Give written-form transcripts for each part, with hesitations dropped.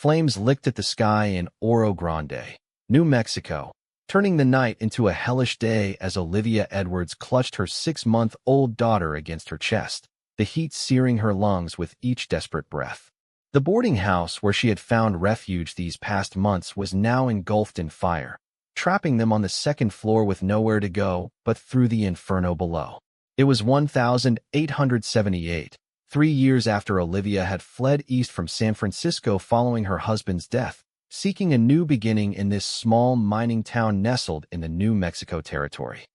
Flames licked at the sky in Oro Grande, New Mexico, turning the night into a hellish day as Olivia Edwards clutched her 6-month-old daughter against her chest, the heat searing her lungs with each desperate breath. The boarding house where she had found refuge these past months was now engulfed in fire, trapping them on the second floor with nowhere to go but through the inferno below. It was 1878, 3 years after Olivia had fled east from San Francisco following her husband's death, seeking a new beginning in this small mining town nestled in the New Mexico territory.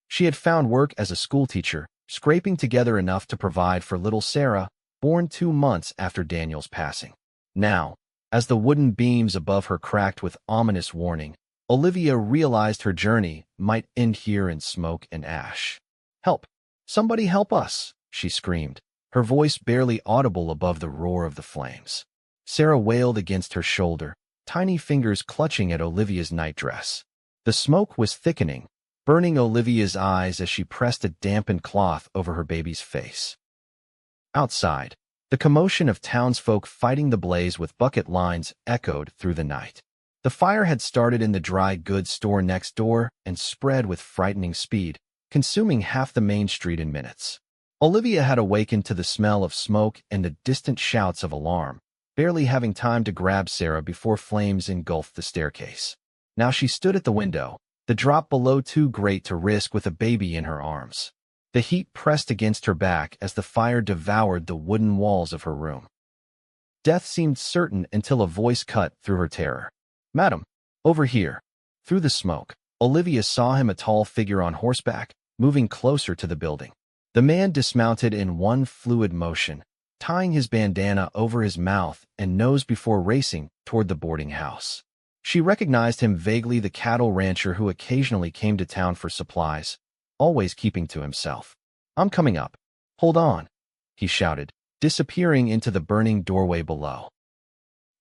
She had found work as a schoolteacher, scraping together enough to provide for little Sarah, born 2 months after Daniel's passing. Now, as the wooden beams above her cracked with ominous warning, Olivia realized her journey might end here in smoke and ash. "Help! Somebody help us!" she screamed, her voice barely audible above the roar of the flames. Sarah wailed against her shoulder, tiny fingers clutching at Olivia's nightdress. The smoke was thickening, burning Olivia's eyes as she pressed a dampened cloth over her baby's face. Outside, the commotion of townsfolk fighting the blaze with bucket lines echoed through the night. The fire had started in the dry goods store next door and spread with frightening speed, consuming half the main street in minutes. Olivia had awakened to the smell of smoke and the distant shouts of alarm, barely having time to grab Sarah before flames engulfed the staircase. Now she stood at the window, the drop below too great to risk with a baby in her arms. The heat pressed against her back as the fire devoured the wooden walls of her room. Death seemed certain until a voice cut through her terror. "Madam, over here." Through the smoke, Olivia saw him, a tall figure on horseback, moving closer to the building. The man dismounted in one fluid motion, tying his bandana over his mouth and nose before racing toward the boarding house. She recognized him vaguely, the cattle rancher who occasionally came to town for supplies, always keeping to himself. "I'm coming up. Hold on," he shouted, disappearing into the burning doorway below.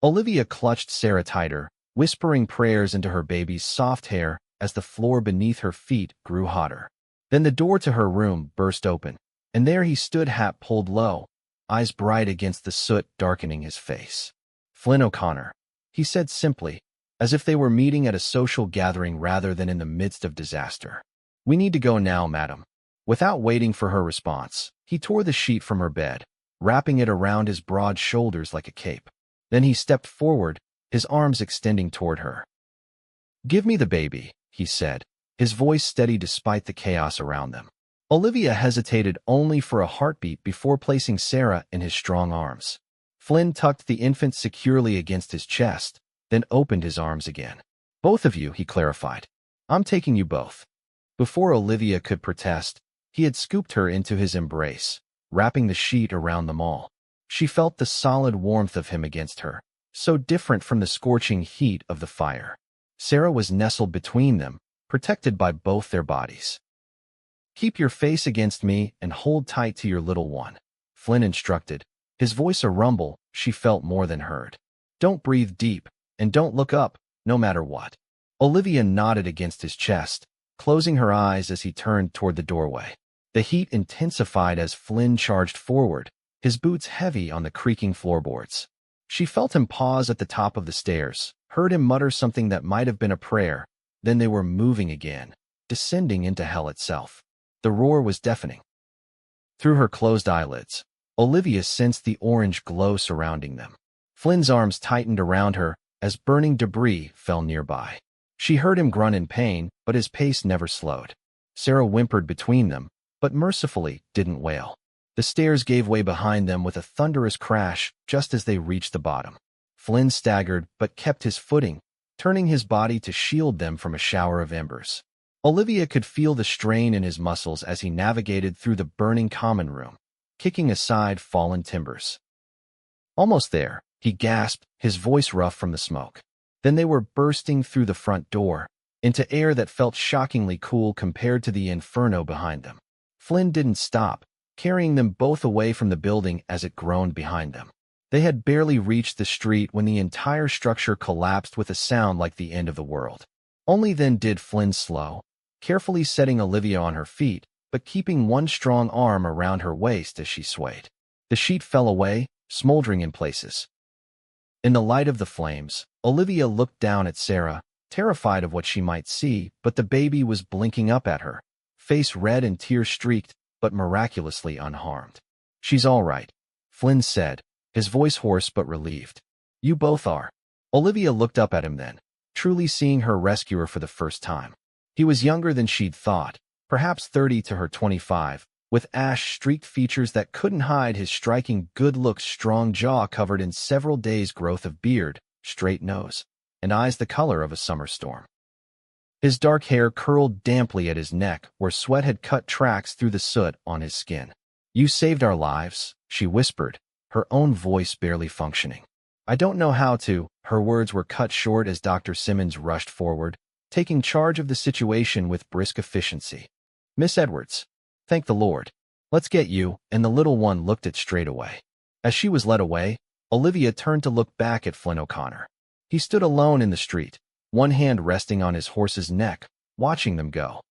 Olivia clutched Sarah tighter, whispering prayers into her baby's soft hair as the floor beneath her feet grew hotter. Then the door to her room burst open, and there he stood, hat pulled low, eyes bright against the soot darkening his face. "Flynn O'Connor," he said simply, as if they were meeting at a social gathering rather than in the midst of disaster. "We need to go now, madam." Without waiting for her response, he tore the sheet from her bed, wrapping it around his broad shoulders like a cape. Then he stepped forward, his arms extending toward her. "Give me the baby," he said, his voice steady despite the chaos around them. Olivia hesitated only for a heartbeat before placing Sarah in his strong arms. Flynn tucked the infant securely against his chest, then opened his arms again. "Both of you," he clarified. "I'm taking you both." Before Olivia could protest, he had scooped her into his embrace, wrapping the sheet around them all. She felt the solid warmth of him against her, so different from the scorching heat of the fire. Sarah was nestled between them, protected by both their bodies. "Keep your face against me and hold tight to your little one," Flynn instructed, his voice a rumble she felt more than heard. "Don't breathe deep, and don't look up, no matter what." Olivia nodded against his chest, closing her eyes as he turned toward the doorway. The heat intensified as Flynn charged forward, his boots heavy on the creaking floorboards. She felt him pause at the top of the stairs, heard him mutter something that might have been a prayer, then they were moving again, descending into hell itself. The roar was deafening. Through her closed eyelids, Olivia sensed the orange glow surrounding them. Flynn's arms tightened around her as burning debris fell nearby. She heard him grunt in pain, but his pace never slowed. Sarah whimpered between them, but mercifully didn't wail. The stairs gave way behind them with a thunderous crash just as they reached the bottom. Flynn staggered but kept his footing, turning his body to shield them from a shower of embers. Olivia could feel the strain in his muscles as he navigated through the burning common room, kicking aside fallen timbers. "Almost there," he gasped, his voice rough from the smoke. Then they were bursting through the front door, into air that felt shockingly cool compared to the inferno behind them. Flynn didn't stop, carrying them both away from the building as it groaned behind them. They had barely reached the street when the entire structure collapsed with a sound like the end of the world. Only then did Flynn slow, carefully setting Olivia on her feet, but keeping one strong arm around her waist as she swayed. The sheet fell away, smoldering in places. In the light of the flames, Olivia looked down at Sarah, terrified of what she might see, but the baby was blinking up at her, face red and tear-streaked, but miraculously unharmed. "She's all right," Flynn said, his voice hoarse but relieved. "You both are." Olivia looked up at him then, truly seeing her rescuer for the first time. He was younger than she'd thought, perhaps 30 to her 25, with ash-streaked features that couldn't hide his striking good looks, strong jaw covered in several days' growth of beard, straight nose, and eyes the color of a summer storm. His dark hair curled damply at his neck where sweat had cut tracks through the soot on his skin. "You saved our lives," she whispered, her own voice barely functioning. "I don't know how to." Her words were cut short as Dr. Simmons rushed forward, taking charge of the situation with brisk efficiency. "Miss Edwards, thank the Lord. Let's get you," and the little one looked it straight away. As she was led away, Olivia turned to look back at Flynn O'Connor. He stood alone in the street, one hand resting on his horse's neck, watching them go.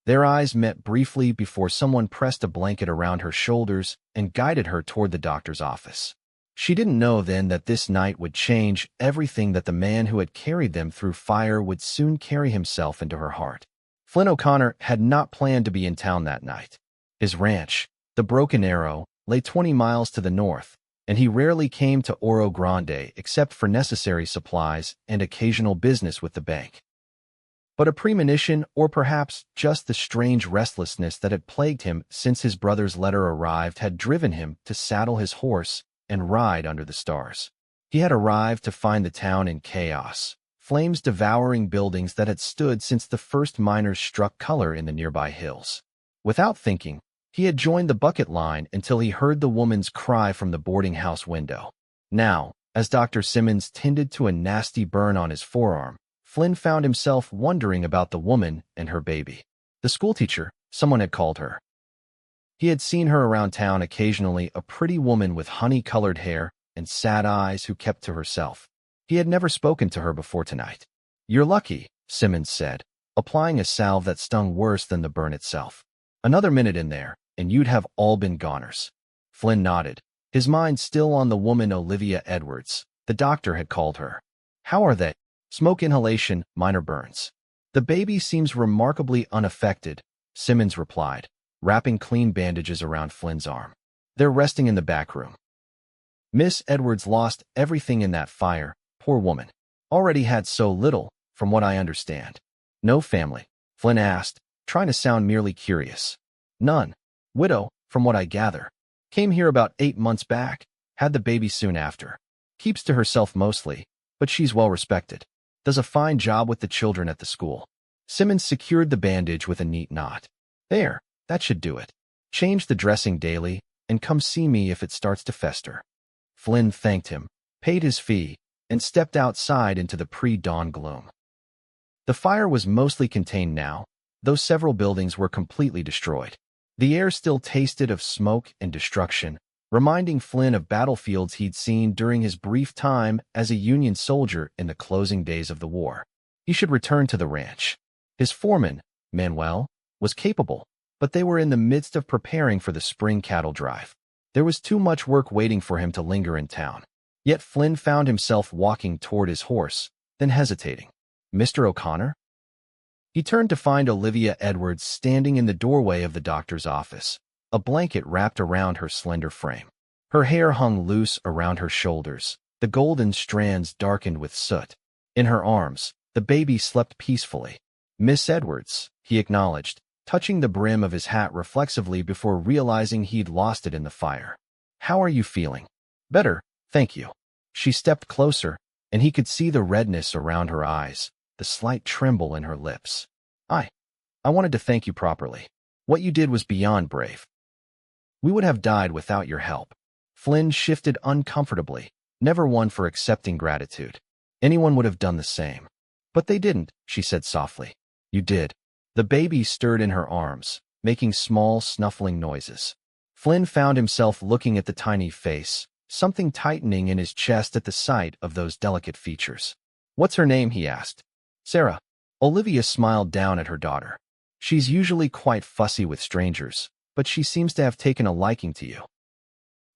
Their eyes met briefly before someone pressed a blanket around her shoulders and guided her toward the doctor's office. She didn't know then that this night would change everything, that the man who had carried them through fire would soon carry himself into her heart. Flynn O'Connor had not planned to be in town that night. His ranch, the Broken Arrow, lay 20 miles to the north, and he rarely came to Oro Grande except for necessary supplies and occasional business with the bank. But a premonition, or perhaps just the strange restlessness that had plagued him since his brother's letter arrived, had driven him to saddle his horse and ride under the stars. He had arrived to find the town in chaos, flames devouring buildings that had stood since the first miners struck color in the nearby hills. Without thinking, he had joined the bucket line until he heard the woman's cry from the boarding house window. Now, as Dr. Simmons tended to a nasty burn on his forearm, Flynn found himself wondering about the woman and her baby. The schoolteacher, someone had called her. He had seen her around town occasionally, a pretty woman with honey-colored hair and sad eyes who kept to herself. He had never spoken to her before tonight. "You're lucky," Simmons said, applying a salve that stung worse than the burn itself. "Another minute in there, and you'd have all been goners." Flynn nodded, his mind still on the woman Olivia Edwards. The doctor had called her. "How are they?" "Smoke inhalation, minor burns. The baby seems remarkably unaffected," Simmons replied, wrapping clean bandages around Flynn's arm. "They're resting in the back room." "Miss Edwards lost everything in that fire, poor woman. Already had so little, from what I understand." "No family?" Flynn asked, trying to sound merely curious. "None. Widow, from what I gather. Came here about 8 months back, had the baby soon after. Keeps to herself mostly, but she's well respected. Does a fine job with the children at the school." Simmons secured the bandage with a neat knot. "There, that should do it. Change the dressing daily, and come see me if it starts to fester." Flynn thanked him, paid his fee, and stepped outside into the pre-dawn gloom. The fire was mostly contained now, though several buildings were completely destroyed. The air still tasted of smoke and destruction, reminding Flynn of battlefields he'd seen during his brief time as a Union soldier in the closing days of the war. He should return to the ranch. His foreman, Manuel, was capable, but they were in the midst of preparing for the spring cattle drive. There was too much work waiting for him to linger in town. Yet Flynn found himself walking toward his horse, then hesitating. "Mr. O'Connor?" He turned to find Olivia Edwards standing in the doorway of the doctor's office, a blanket wrapped around her slender frame. Her hair hung loose around her shoulders, the golden strands darkened with soot. In her arms, the baby slept peacefully. "Miss Edwards," he acknowledged, touching the brim of his hat reflexively before realizing he'd lost it in the fire. "How are you feeling?" "Better, thank you." She stepped closer, and he could see the redness around her eyes, the slight tremble in her lips. I wanted to thank you properly. What you did was beyond brave. We would have died without your help." Flynn shifted uncomfortably, never one for accepting gratitude. "Anyone would have done the same." "But they didn't," she said softly. "You did." The baby stirred in her arms, making small, snuffling noises. Flynn found himself looking at the tiny face, something tightening in his chest at the sight of those delicate features. "What's her name?" he asked. "Sarah." Olivia smiled down at her daughter. "She's usually quite fussy with strangers, but she seems to have taken a liking to you."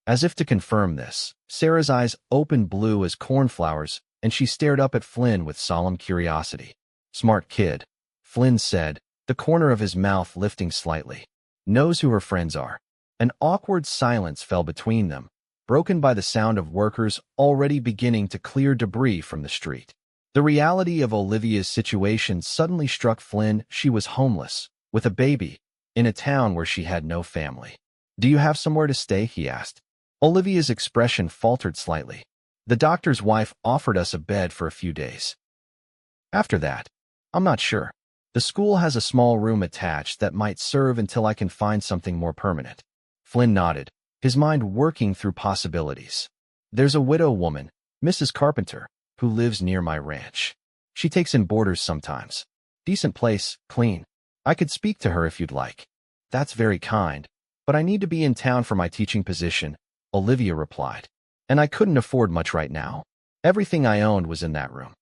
As if to confirm this, Sarah's eyes opened blue as cornflowers, and she stared up at Flynn with solemn curiosity. "Smart kid," Flynn said, the corner of his mouth lifting slightly. "Knows who her friends are." An awkward silence fell between them, broken by the sound of workers already beginning to clear debris from the street. The reality of Olivia's situation suddenly struck Flynn. She was homeless, with a baby, in a town where she had no family. "Do you have somewhere to stay?" he asked. Olivia's expression faltered slightly. "The doctor's wife offered us a bed for a few days. After that, I'm not sure. The school has a small room attached that might serve until I can find something more permanent." Flynn nodded, his mind working through possibilities. "There's a widow woman, Mrs. Carpenter, who lives near my ranch. She takes in boarders sometimes. Decent place, clean. I could speak to her if you'd like." "That's very kind, but I need to be in town for my teaching position," Olivia replied. "And I couldn't afford much right now. Everything I owned was in that room."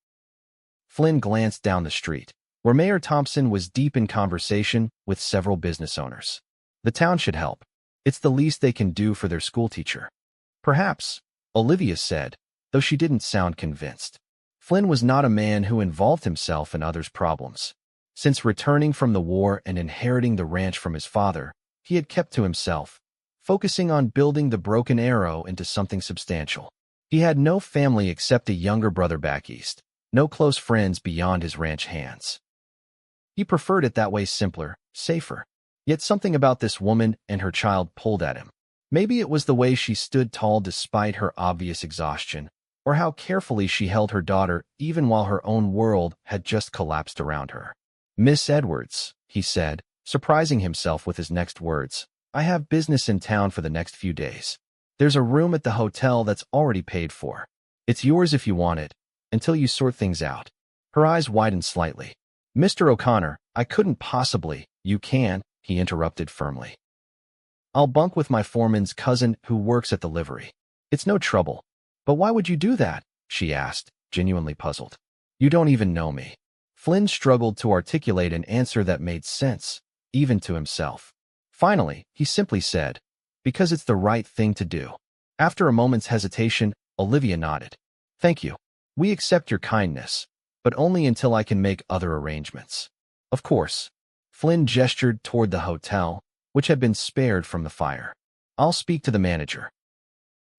Flynn glanced down the street, where Mayor Thompson was deep in conversation with several business owners. The town should help. It's the least they can do for their schoolteacher. "Perhaps," Olivia said, though she didn't sound convinced. Flynn was not a man who involved himself in others' problems. Since returning from the war and inheriting the ranch from his father, he had kept to himself, focusing on building the Broken Arrow into something substantial. He had no family except a younger brother back east, no close friends beyond his ranch hands. He preferred it that way, simpler, safer. Yet something about this woman and her child pulled at him. Maybe it was the way she stood tall despite her obvious exhaustion, or how carefully she held her daughter even while her own world had just collapsed around her. "Miss Edwards," he said, surprising himself with his next words, "I have business in town for the next few days. There's a room at the hotel that's already paid for. It's yours if you want it, until you sort things out." Her eyes widened slightly. "Mr. O'Connor, I couldn't possibly." "You can," he interrupted firmly. "I'll bunk with my foreman's cousin who works at the livery. It's no trouble." "But why would you do that?" she asked, genuinely puzzled. "You don't even know me." Flynn struggled to articulate an answer that made sense, even to himself. Finally, he simply said, "Because it's the right thing to do." After a moment's hesitation, Olivia nodded. "Thank you. We accept your kindness, but only until I can make other arrangements." "Of course." Flynn gestured toward the hotel, which had been spared from the fire. "I'll speak to the manager."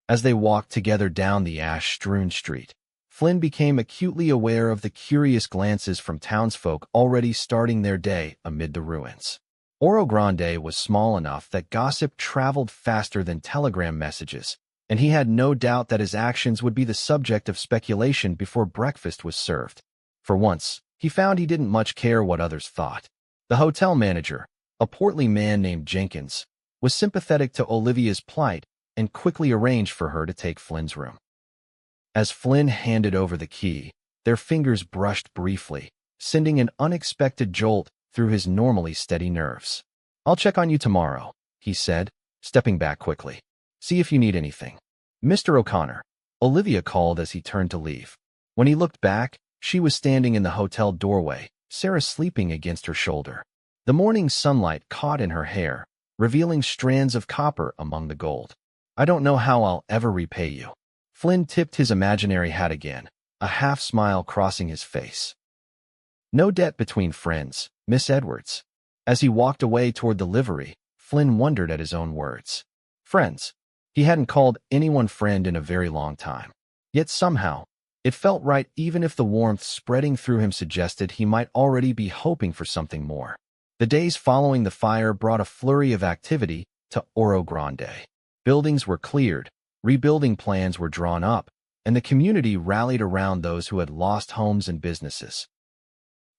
As they walked together down the ash-strewn street, Flynn became acutely aware of the curious glances from townsfolk already starting their day amid the ruins. Oro Grande was small enough that gossip traveled faster than telegram messages, and he had no doubt that his actions would be the subject of speculation before breakfast was served. For once, he found he didn't much care what others thought. The hotel manager, a portly man named Jenkins, was sympathetic to Olivia's plight and quickly arranged for her to take Flynn's room. As Flynn handed over the key, their fingers brushed briefly, sending an unexpected jolt through his normally steady nerves. "I'll check on you tomorrow," he said, stepping back quickly. "See if you need anything." "Mr. O'Connor," Olivia called as he turned to leave. When he looked back, she was standing in the hotel doorway, Sarah sleeping against her shoulder. The morning sunlight caught in her hair, revealing strands of copper among the gold. "I don't know how I'll ever repay you." Flynn tipped his imaginary hat again, a half-smile crossing his face. "No debt between friends, Miss Edwards." As he walked away toward the livery, Flynn wondered at his own words. Friends. He hadn't called anyone friend in a very long time. Yet somehow, it felt right even if the warmth spreading through him suggested he might already be hoping for something more. The days following the fire brought a flurry of activity to Oro Grande. Buildings were cleared, rebuilding plans were drawn up, and the community rallied around those who had lost homes and businesses.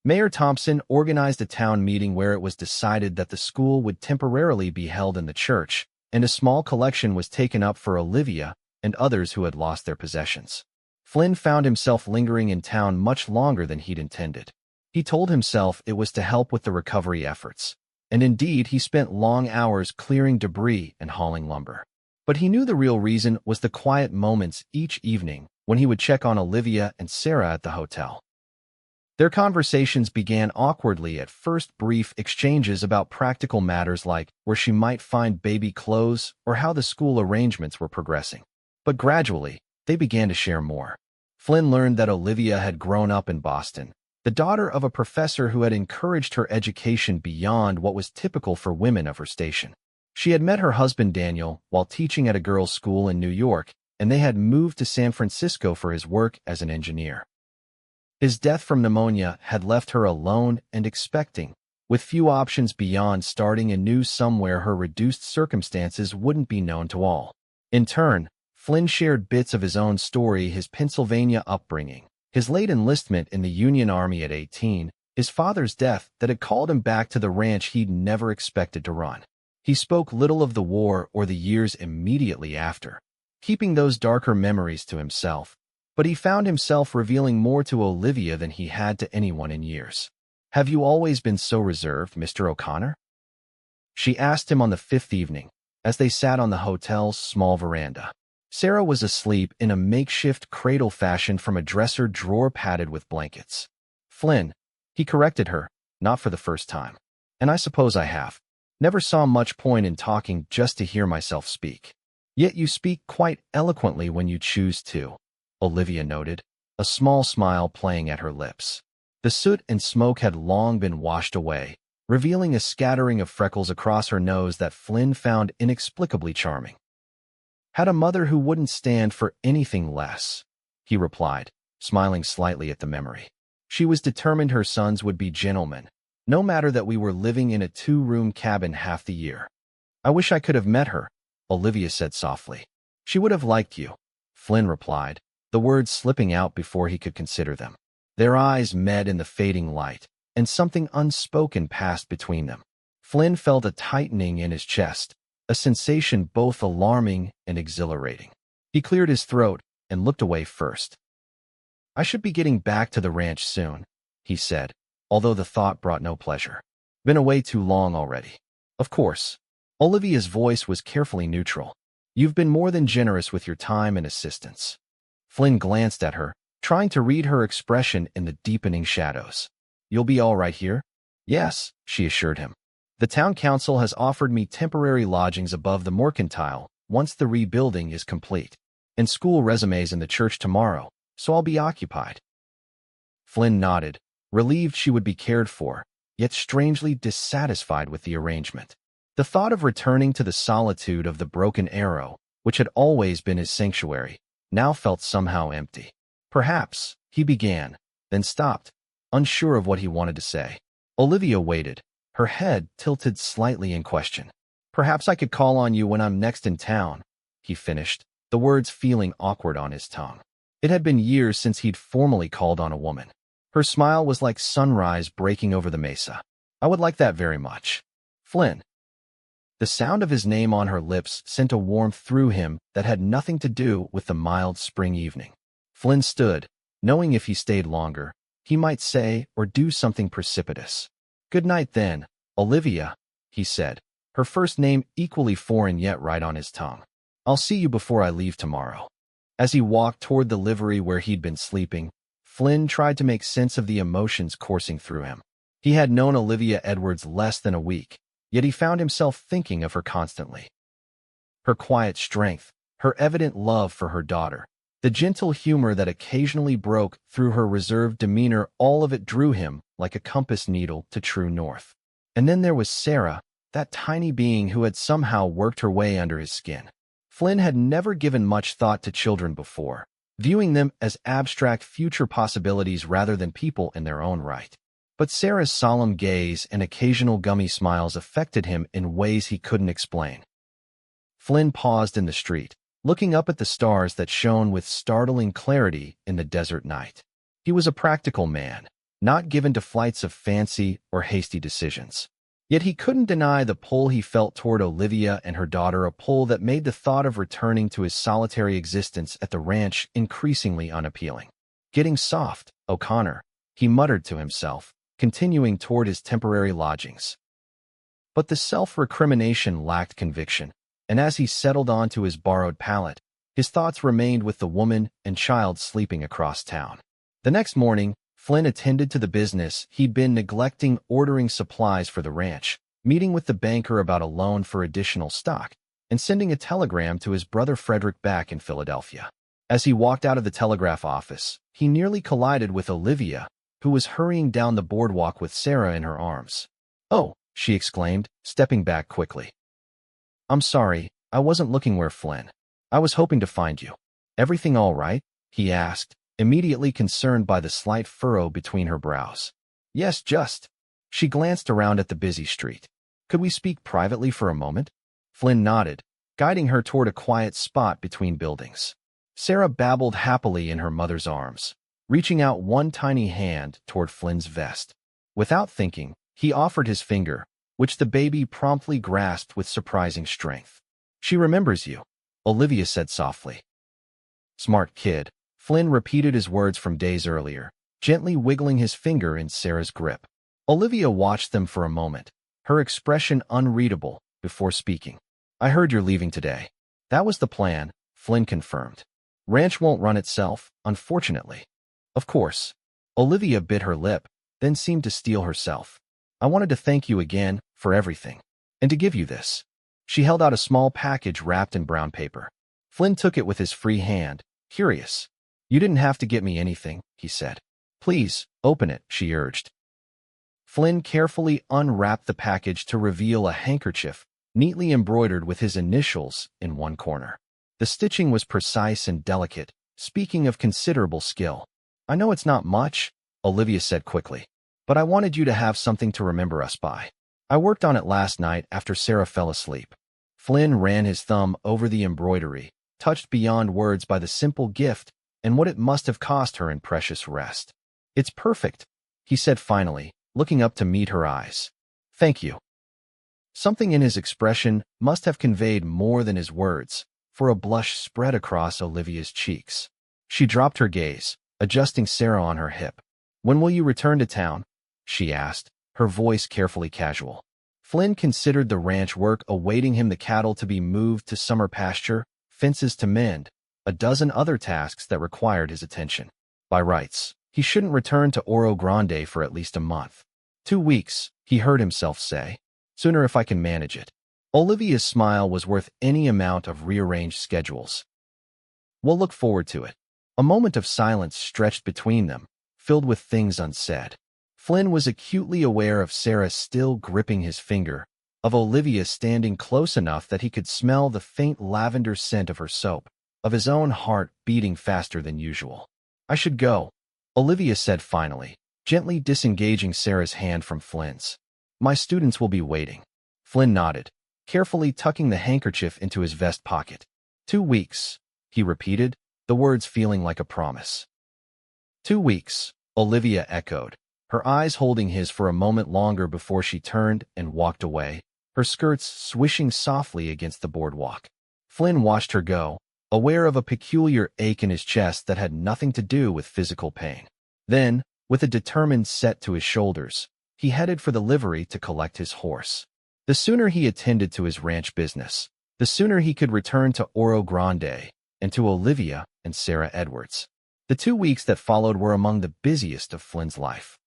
Mayor Thompson organized a town meeting where it was decided that the school would temporarily be held in the church, and a small collection was taken up for Olivia and others who had lost their possessions. Flynn found himself lingering in town much longer than he'd intended. He told himself it was to help with the recovery efforts, and indeed he spent long hours clearing debris and hauling lumber. But he knew the real reason was the quiet moments each evening when he would check on Olivia and Sarah at the hotel. Their conversations began awkwardly at first, brief exchanges about practical matters like where she might find baby clothes or how the school arrangements were progressing. But gradually, they began to share more. Flynn learned that Olivia had grown up in Boston, the daughter of a professor who had encouraged her education beyond what was typical for women of her station. She had met her husband Daniel while teaching at a girls' school in New York, and they had moved to San Francisco for his work as an engineer. His death from pneumonia had left her alone and expecting, with few options beyond starting anew somewhere her reduced circumstances wouldn't be known to all. In turn, Flynn shared bits of his own story, his Pennsylvania upbringing, his late enlistment in the Union Army at 18, his father's death that had called him back to the ranch he'd never expected to run. He spoke little of the war or the years immediately after, keeping those darker memories to himself, but he found himself revealing more to Olivia than he had to anyone in years. "Have you always been so reserved, Mr. O'Connor?" she asked him on the fifth evening, as they sat on the hotel's small veranda. Sarah was asleep in a makeshift cradle fashioned from a dresser drawer padded with blankets. "Flynn," he corrected her, not for the first time. "And I suppose I have. Never saw much point in talking just to hear myself speak. Yet you speak quite eloquently when you choose to," Olivia noted, a small smile playing at her lips. The soot and smoke had long been washed away, revealing a scattering of freckles across her nose that Flynn found inexplicably charming. "Had a mother who wouldn't stand for anything less," he replied, smiling slightly at the memory. "She was determined her sons would be gentlemen, no matter that we were living in a two-room cabin half the year." "I wish I could have met her," Olivia said softly. "She would have liked you," Flynn replied, the words slipping out before he could consider them. Their eyes met in the fading light, and something unspoken passed between them. Flynn felt a tightening in his chest, a sensation both alarming and exhilarating. He cleared his throat and looked away first. "I should be getting back to the ranch soon," he said, although the thought brought no pleasure. "Been away too long already." "Of course." Olivia's voice was carefully neutral. "You've been more than generous with your time and assistance." Flynn glanced at her, trying to read her expression in the deepening shadows. "You'll be all right here?" "Yes," she assured him. "The town council has offered me temporary lodgings above the Mercantile once the rebuilding is complete, and school resumes in the church tomorrow, so I'll be occupied." Flynn nodded, relieved she would be cared for, yet strangely dissatisfied with the arrangement. The thought of returning to the solitude of the Broken Arrow, which had always been his sanctuary, now felt somehow empty. "Perhaps," he began, then stopped, unsure of what he wanted to say. Olivia waited, her head tilted slightly in question. "Perhaps I could call on you when I'm next in town," he finished, the words feeling awkward on his tongue. It had been years since he'd formally called on a woman. Her smile was like sunrise breaking over the mesa. "I would like that very much." "Flynn." The sound of his name on her lips sent a warmth through him that had nothing to do with the mild spring evening. Flynn stood, knowing if he stayed longer, he might say or do something precipitous. "Good night then, Olivia," he said, her first name equally foreign yet right on his tongue. "I'll see you before I leave tomorrow." As he walked toward the livery where he'd been sleeping, Flynn tried to make sense of the emotions coursing through him. He had known Olivia Edwards less than a week, yet he found himself thinking of her constantly. Her quiet strength, her evident love for her daughter, the gentle humor that occasionally broke through her reserved demeanor, all of it drew him like a compass needle to true north. And then there was Sarah, that tiny being who had somehow worked her way under his skin. Flynn had never given much thought to children before, viewing them as abstract future possibilities rather than people in their own right. But Sarah's solemn gaze and occasional gummy smiles affected him in ways he couldn't explain. Flynn paused in the street, looking up at the stars that shone with startling clarity in the desert night. He was a practical man, not given to flights of fancy or hasty decisions. Yet he couldn't deny the pull he felt toward Olivia and her daughter, a pull that made the thought of returning to his solitary existence at the ranch increasingly unappealing. "Getting soft, O'Connor," he muttered to himself, continuing toward his temporary lodgings. But the self-recrimination lacked conviction, and as he settled onto his borrowed pallet, his thoughts remained with the woman and child sleeping across town. The next morning, Flynn attended to the business he'd been neglecting, ordering supplies for the ranch, meeting with the banker about a loan for additional stock, and sending a telegram to his brother Frederick back in Philadelphia. As he walked out of the telegraph office, he nearly collided with Olivia, who was hurrying down the boardwalk with Sarah in her arms. "Oh," she exclaimed, stepping back quickly. "I'm sorry, I wasn't looking where Flynn. I was hoping to find you. Everything all right?" he asked, immediately concerned by the slight furrow between her brows. "Yes, just." She glanced around at the busy street. "Could we speak privately for a moment?" Flynn nodded, guiding her toward a quiet spot between buildings. Sarah babbled happily in her mother's arms, reaching out one tiny hand toward Flynn's vest. Without thinking, he offered his finger, which the baby promptly grasped with surprising strength. "She remembers you," Olivia said softly. "Smart kid," Flynn repeated his words from days earlier, gently wiggling his finger in Sarah's grip. Olivia watched them for a moment, her expression unreadable, before speaking. "I heard you're leaving today." "That was the plan," Flynn confirmed. "Ranch won't run itself, unfortunately." "Of course." Olivia bit her lip, then seemed to steel herself. "I wanted to thank you again for everything, and to give you this." She held out a small package wrapped in brown paper. Flynn took it with his free hand, curious. "You didn't have to get me anything," he said. "Please, open it," she urged. Flynn carefully unwrapped the package to reveal a handkerchief, neatly embroidered with his initials in one corner. The stitching was precise and delicate, speaking of considerable skill. "I know it's not much," Olivia said quickly, "but I wanted you to have something to remember us by. I worked on it last night after Sarah fell asleep." Flynn ran his thumb over the embroidery, touched beyond words by the simple gift and what it must have cost her in precious rest. "It's perfect," he said finally, looking up to meet her eyes. "Thank you." Something in his expression must have conveyed more than his words, for a blush spread across Olivia's cheeks. She dropped her gaze, adjusting Sarah on her hip. "When will you return to town?" she asked, her voice carefully casual. Flynn considered the ranch work awaiting him, the cattle to be moved to summer pasture, fences to mend, a dozen other tasks that required his attention. By rights, he shouldn't return to Oro Grande for at least a month. 2 weeks, he heard himself say. "Sooner if I can manage it." Olivia's smile was worth any amount of rearranged schedules. "We'll look forward to it." A moment of silence stretched between them, filled with things unsaid. Flynn was acutely aware of Sarah still gripping his finger, of Olivia standing close enough that he could smell the faint lavender scent of her soap, of his own heart beating faster than usual. "I should go," Olivia said finally, gently disengaging Sarah's hand from Flynn's. "My students will be waiting." Flynn nodded, carefully tucking the handkerchief into his vest pocket. 2 weeks, he repeated, the words feeling like a promise. 2 weeks, Olivia echoed, her eyes holding his for a moment longer before she turned and walked away, her skirts swishing softly against the boardwalk. Flynn watched her go, aware of a peculiar ache in his chest that had nothing to do with physical pain. Then, with a determined set to his shoulders, he headed for the livery to collect his horse. The sooner he attended to his ranch business, the sooner he could return to Oro Grande and to Olivia and Sarah Edwards. The 2 weeks that followed were among the busiest of Flynn's life.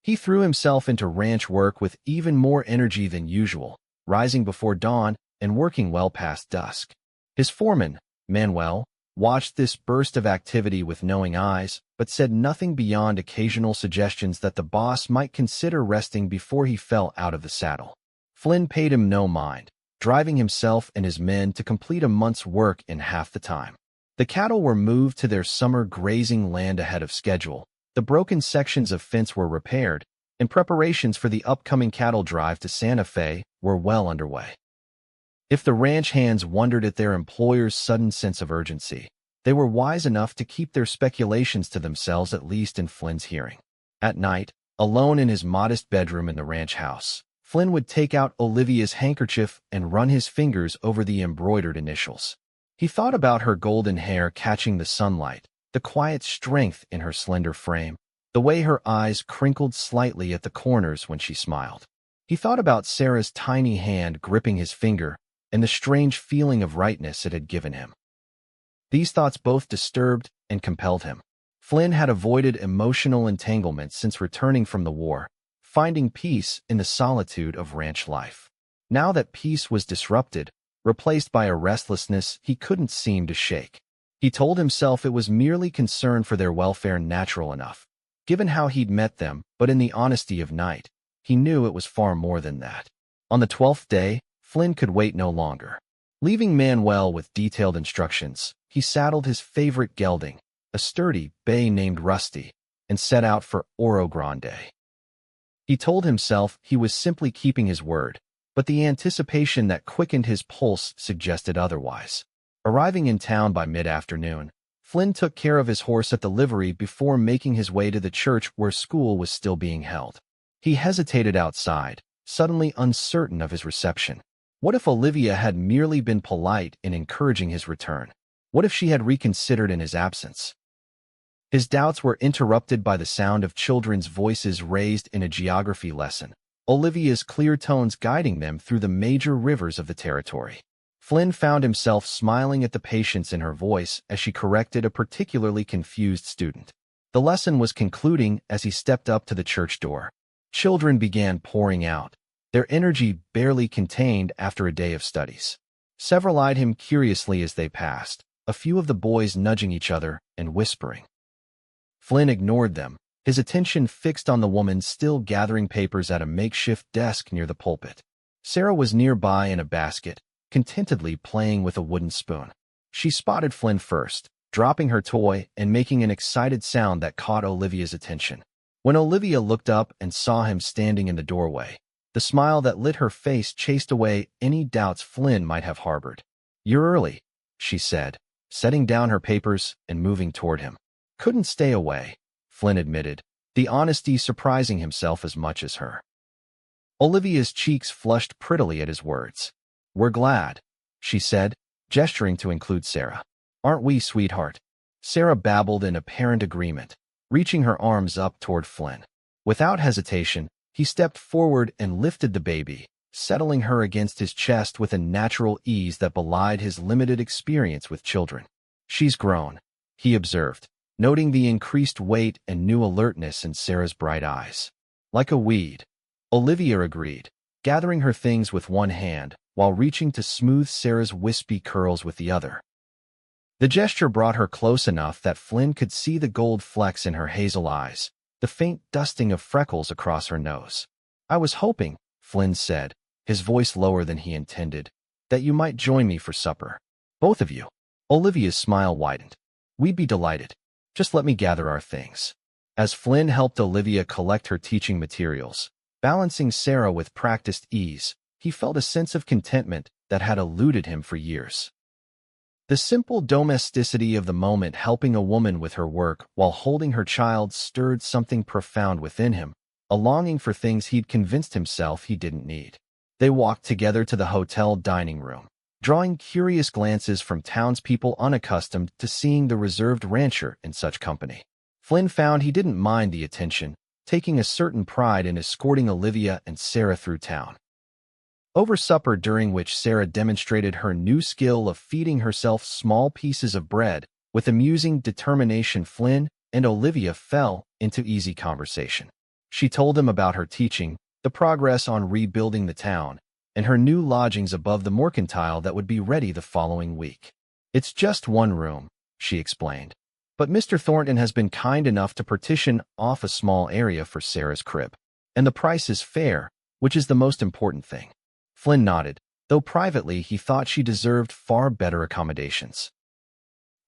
He threw himself into ranch work with even more energy than usual, rising before dawn and working well past dusk. His foreman, Manuel, watched this burst of activity with knowing eyes, but said nothing beyond occasional suggestions that the boss might consider resting before he fell out of the saddle. Flynn paid him no mind, driving himself and his men to complete a month's work in half the time. The cattle were moved to their summer grazing land ahead of schedule, the broken sections of fence were repaired, and preparations for the upcoming cattle drive to Santa Fe were well underway. If the ranch hands wondered at their employer's sudden sense of urgency, they were wise enough to keep their speculations to themselves, at least in Flynn's hearing. At night, alone in his modest bedroom in the ranch house, Flynn would take out Olivia's handkerchief and run his fingers over the embroidered initials. He thought about her golden hair catching the sunlight, the quiet strength in her slender frame, the way her eyes crinkled slightly at the corners when she smiled. He thought about Sarah's tiny hand gripping his finger and the strange feeling of rightness it had given him. These thoughts both disturbed and compelled him. Flynn had avoided emotional entanglement since returning from the war, finding peace in the solitude of ranch life. Now that peace was disrupted, replaced by a restlessness he couldn't seem to shake. He told himself it was merely concern for their welfare natural enough, given how he'd met them, but in the honesty of night, he knew it was far more than that. On the 12th day, Flynn could wait no longer. Leaving Manuel with detailed instructions, he saddled his favorite gelding, a sturdy bay named Rusty, and set out for Oro Grande. He told himself he was simply keeping his word, but the anticipation that quickened his pulse suggested otherwise. Arriving in town by mid-afternoon, Flynn took care of his horse at the livery before making his way to the church where school was still being held. He hesitated outside, suddenly uncertain of his reception. What if Olivia had merely been polite in encouraging his return? What if she had reconsidered in his absence? His doubts were interrupted by the sound of children's voices raised in a geography lesson, Olivia's clear tones guiding them through the major rivers of the territory. Flynn found himself smiling at the patience in her voice as she corrected a particularly confused student. The lesson was concluding as he stepped up to the church door. Children began pouring out, their energy barely contained after a day of studies. Several eyed him curiously as they passed, a few of the boys nudging each other and whispering. Flynn ignored them, his attention fixed on the woman still gathering papers at a makeshift desk near the pulpit. Sarah was nearby in a basket, contentedly playing with a wooden spoon. She spotted Flynn first, dropping her toy and making an excited sound that caught Olivia's attention. When Olivia looked up and saw him standing in the doorway, the smile that lit her face chased away any doubts Flynn might have harbored. "You're early," she said, setting down her papers and moving toward him. "Couldn't stay away," Flynn admitted, the honesty surprising himself as much as her. Olivia's cheeks flushed prettily at his words. "We're glad," she said, gesturing to include Sarah. "Aren't we, sweetheart?" Sarah babbled in apparent agreement, reaching her arms up toward Flynn. Without hesitation, he stepped forward and lifted the baby, settling her against his chest with a natural ease that belied his limited experience with children. "She's grown," he observed, noting the increased weight and new alertness in Sarah's bright eyes. "Like a weed," Olivia agreed, gathering her things with one hand while reaching to smooth Sarah's wispy curls with the other. The gesture brought her close enough that Flynn could see the gold flecks in her hazel eyes, the faint dusting of freckles across her nose. "I was hoping," Flynn said, his voice lower than he intended, "that you might join me for supper. Both of you." Olivia's smile widened. "We'd be delighted. Just let me gather our things." As Flynn helped Olivia collect her teaching materials, balancing Sarah with practiced ease, he felt a sense of contentment that had eluded him for years. The simple domesticity of the moment helping a woman with her work while holding her child stirred something profound within him, a longing for things he'd convinced himself he didn't need. They walked together to the hotel dining room, drawing curious glances from townspeople unaccustomed to seeing the reserved rancher in such company. Flynn found he didn't mind the attention, taking a certain pride in escorting Olivia and Sarah through town. Over supper, during which Sarah demonstrated her new skill of feeding herself small pieces of bread, with amusing determination, Flynn and Olivia fell into easy conversation. She told him about her teaching, the progress on rebuilding the town, and her new lodgings above the mercantile that would be ready the following week. "It's just one room," she explained, "but Mr. Thornton has been kind enough to partition off a small area for Sarah's crib. And the price is fair, which is the most important thing." Flynn nodded, though privately he thought she deserved far better accommodations.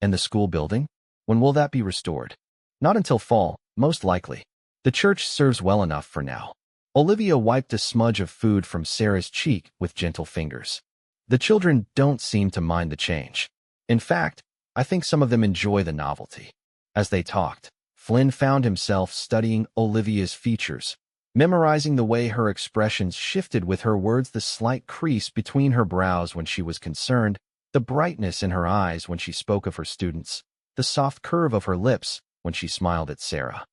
"And the school building? When will that be restored?" "Not until fall, most likely. The church serves well enough for now." Olivia wiped a smudge of food from Sarah's cheek with gentle fingers. "The children don't seem to mind the change. In fact, I think some of them enjoy the novelty." As they talked, Flynn found himself studying Olivia's features, memorizing the way her expressions shifted with her words, the slight crease between her brows when she was concerned, the brightness in her eyes when she spoke of her students, the soft curve of her lips when she smiled at Sarah.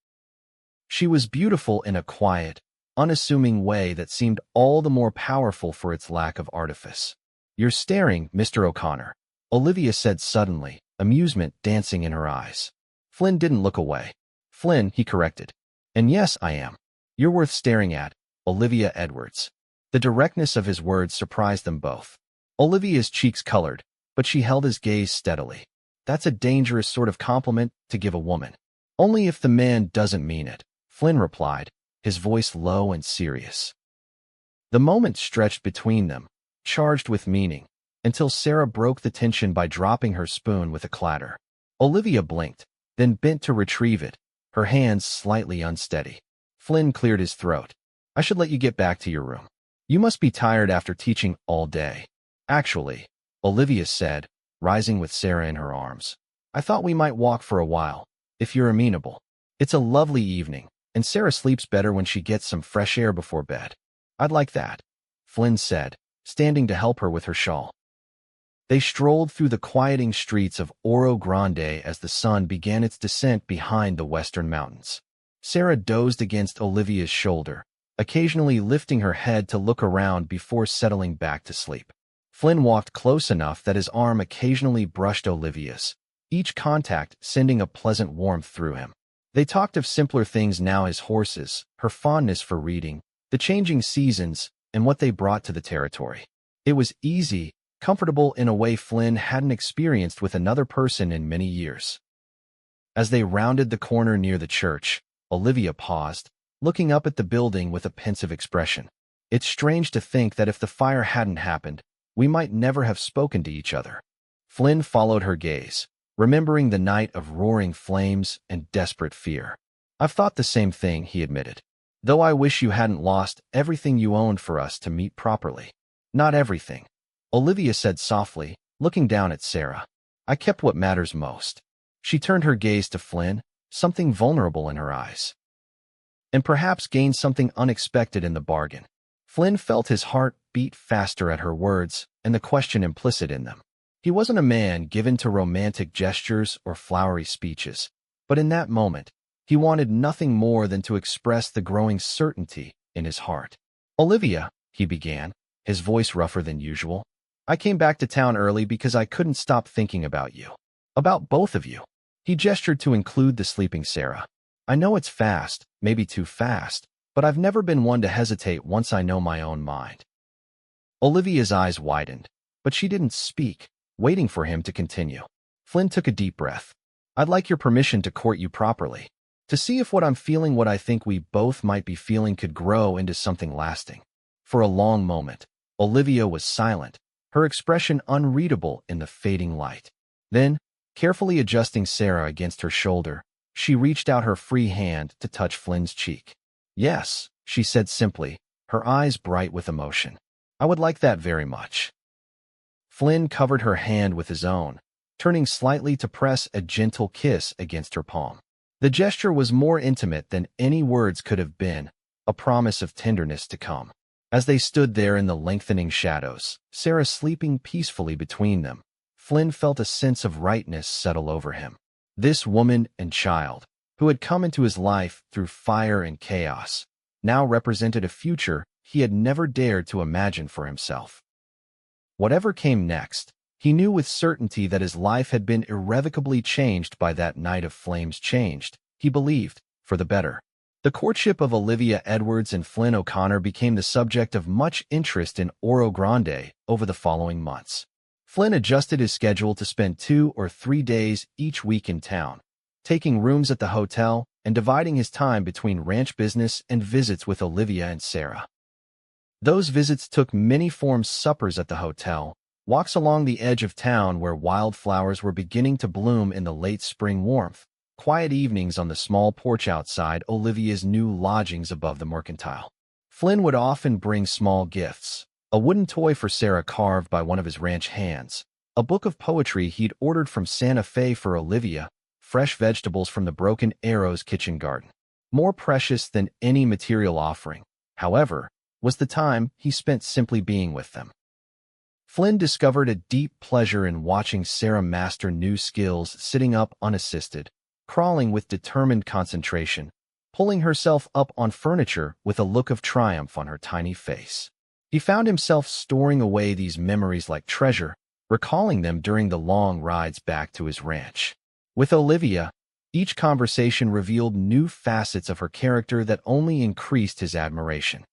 She was beautiful in a quiet, unassuming way that seemed all the more powerful for its lack of artifice. "You're staring, Mr. O'Connor," Olivia said suddenly, amusement dancing in her eyes. Flynn didn't look away. Flynn, he corrected. And yes, I am. You're worth staring at, Olivia Edwards. The directness of his words surprised them both. Olivia's cheeks colored, but she held his gaze steadily. That's a dangerous sort of compliment to give a woman. Only if the man doesn't mean it, Flynn replied, his voice low and serious. The moment stretched between them, charged with meaning, until Sarah broke the tension by dropping her spoon with a clatter. Olivia blinked, then bent to retrieve it, her hands slightly unsteady. Flynn cleared his throat. I should let you get back to your room. You must be tired after teaching all day. Actually, Olivia said, rising with Sarah in her arms. I thought we might walk for a while, if you're amenable. It's a lovely evening, and Sarah sleeps better when she gets some fresh air before bed. I'd like that, Flynn said, standing to help her with her shawl. They strolled through the quieting streets of Oro Grande as the sun began its descent behind the western mountains. Sarah dozed against Olivia's shoulder, occasionally lifting her head to look around before settling back to sleep. Flynn walked close enough that his arm occasionally brushed Olivia's, each contact sending a pleasant warmth through him. They talked of simpler things now, his horses, her fondness for reading, the changing seasons, and what they brought to the territory. It was easy, comfortable in a way Flynn hadn't experienced with another person in many years. As they rounded the corner near the church, Olivia paused, looking up at the building with a pensive expression. It's strange to think that if the fire hadn't happened, we might never have spoken to each other. Flynn followed her gaze, remembering the night of roaring flames and desperate fear. I've thought the same thing, he admitted. Though I wish you hadn't lost everything you owned for us to meet properly. Not everything, Olivia said softly, looking down at Sarah. I kept what matters most. She turned her gaze to Flynn, something vulnerable in her eyes. And perhaps gained something unexpected in the bargain. Flynn felt his heart beat faster at her words and the question implicit in them. He wasn't a man given to romantic gestures or flowery speeches, but in that moment, he wanted nothing more than to express the growing certainty in his heart. Olivia, he began, his voice rougher than usual, I came back to town early because I couldn't stop thinking about you. About both of you. He gestured to include the sleeping Sarah. I know it's fast, maybe too fast, but I've never been one to hesitate once I know my own mind. Olivia's eyes widened, but she didn't speak, waiting for him to continue. Flynn took a deep breath. I'd like your permission to court you properly, to see if what I'm feeling, what I think we both might be feeling, could grow into something lasting. For a long moment, Olivia was silent, her expression unreadable in the fading light. Then, carefully adjusting Sarah against her shoulder, she reached out her free hand to touch Flynn's cheek. Yes, she said simply, her eyes bright with emotion. I would like that very much. Flynn covered her hand with his own, turning slightly to press a gentle kiss against her palm. The gesture was more intimate than any words could have been, a promise of tenderness to come. As they stood there in the lengthening shadows, Sarah sleeping peacefully between them, Flynn felt a sense of rightness settle over him. This woman and child, who had come into his life through fire and chaos, now represented a future he had never dared to imagine for himself. Whatever came next, he knew with certainty that his life had been irrevocably changed by that night of flames, changed, he believed, for the better. The courtship of Olivia Edwards and Flynn O'Connor became the subject of much interest in Oro Grande over the following months. Flynn adjusted his schedule to spend 2 or 3 days each week in town, taking rooms at the hotel and dividing his time between ranch business and visits with Olivia and Sarah. Those visits took many forms: suppers at the hotel, walks along the edge of town where wildflowers were beginning to bloom in the late spring warmth, quiet evenings on the small porch outside Olivia's new lodgings above the Mercantile. Flynn would often bring small gifts, a wooden toy for Sarah carved by one of his ranch hands, a book of poetry he'd ordered from Santa Fe for Olivia, fresh vegetables from the Broken Arrow's kitchen garden. More precious than any material offering, however, was the time he spent simply being with them. Flynn discovered a deep pleasure in watching Sarah master new skills, sitting up unassisted, crawling with determined concentration, pulling herself up on furniture with a look of triumph on her tiny face. He found himself storing away these memories like treasure, recalling them during the long rides back to his ranch. With Olivia, Each conversation revealed new facets of her character that only increased his admiration.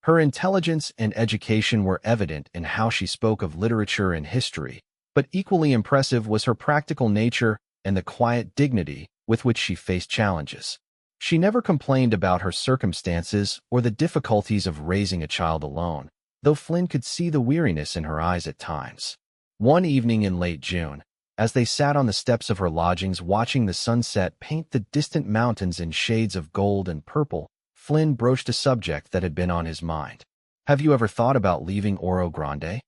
Her intelligence and education were evident in how she spoke of literature and history, but equally impressive was her practical nature and the quiet dignity with which she faced challenges. She never complained about her circumstances or the difficulties of raising a child alone, though Flynn could see the weariness in her eyes at times. One evening in late June, as they sat on the steps of her lodgings watching the sunset paint the distant mountains in shades of gold and purple, Flynn broached a subject that had been on his mind. "Have you ever thought about leaving Oro Grande?"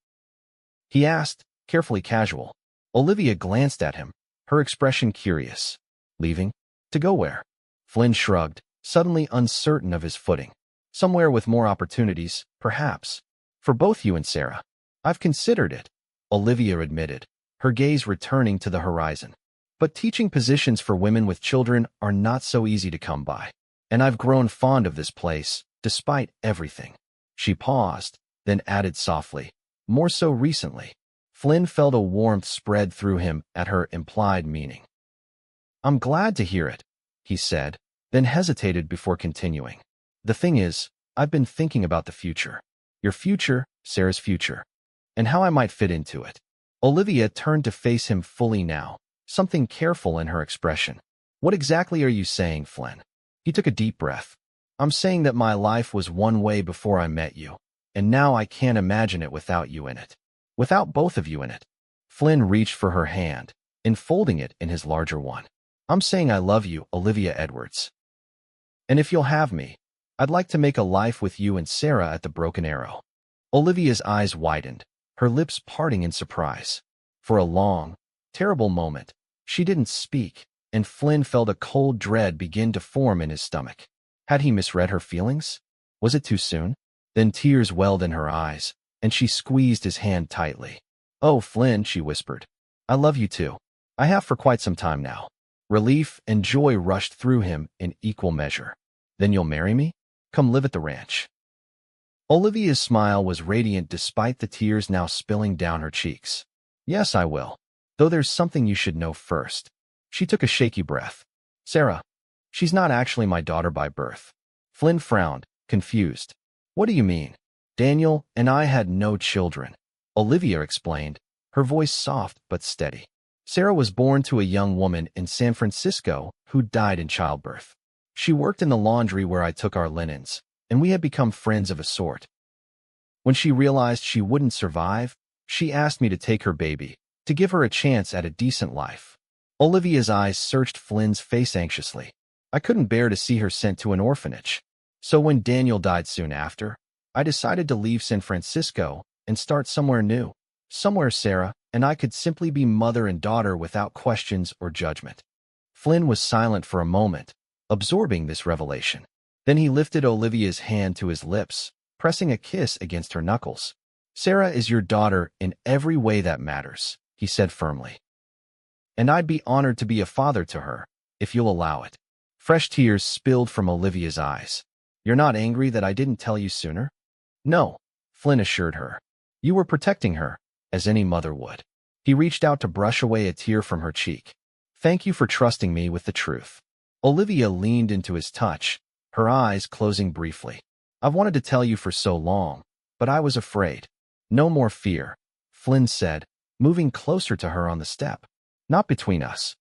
he asked, carefully casual. Olivia glanced at him, her expression curious. "Leaving? To go where?" Flynn shrugged, suddenly uncertain of his footing. "Somewhere with more opportunities, perhaps. For both you and Sarah." "I've considered it," Olivia admitted, her gaze returning to the horizon. "But teaching positions for women with children are not so easy to come by. And I've grown fond of this place, despite everything." She paused, then added softly, "More so recently." Flynn felt a warmth spread through him at her implied meaning. "I'm glad to hear it," he said, then hesitated before continuing. "The thing is, I've been thinking about the future. Your future, Sarah's future, and how I might fit into it." Olivia turned to face him fully now, something careful in her expression. "What exactly are you saying, Flynn?" He took a deep breath. "I'm saying that my life was one way before I met you, and now I can't imagine it without you in it. Without both of you in it." Flynn reached for her hand, enfolding it in his larger one. "I'm saying I love you, Olivia Edwards. And if you'll have me, I'd like to make a life with you and Sarah at the Broken Arrow." Olivia's eyes widened, her lips parting in surprise. For a long, terrible moment, she didn't speak, and Flynn felt a cold dread begin to form in his stomach. Had he misread her feelings? Was it too soon? Then tears welled in her eyes, and she squeezed his hand tightly. "Oh, Flynn," she whispered, "I love you too. I have for quite some time now." Relief and joy rushed through him in equal measure. "Then you'll marry me? Come live at the ranch." Olivia's smile was radiant despite the tears now spilling down her cheeks. "Yes, I will. Though there's something you should know first." She took a shaky breath. "Sarah, she's not actually my daughter by birth." Flynn frowned, confused. "What do you mean?" "Daniel and I had no children," Olivia explained, her voice soft but steady. "Sarah was born to a young woman in San Francisco who died in childbirth. She worked in the laundry where I took our linens, and we had become friends of a sort. When she realized she wouldn't survive, she asked me to take her baby, to give her a chance at a decent life." Olivia's eyes searched Flynn's face anxiously. "I couldn't bear to see her sent to an orphanage. So when Daniel died soon after, I decided to leave San Francisco and start somewhere new. Somewhere Sarah and I could simply be mother and daughter without questions or judgment." Flynn was silent for a moment, absorbing this revelation. Then he lifted Olivia's hand to his lips, pressing a kiss against her knuckles. "Sarah is your daughter in every way that matters," he said firmly. "And I'd be honored to be a father to her, if you'll allow it." Fresh tears spilled from Olivia's eyes. "You're not angry that I didn't tell you sooner?" "No," Flynn assured her. "You were protecting her, as any mother would." He reached out to brush away a tear from her cheek. "Thank you for trusting me with the truth." Olivia leaned into his touch, her eyes closing briefly. "I've wanted to tell you for so long, but I was afraid." "No more fear," Flynn said, moving closer to her on the step. "Not between us."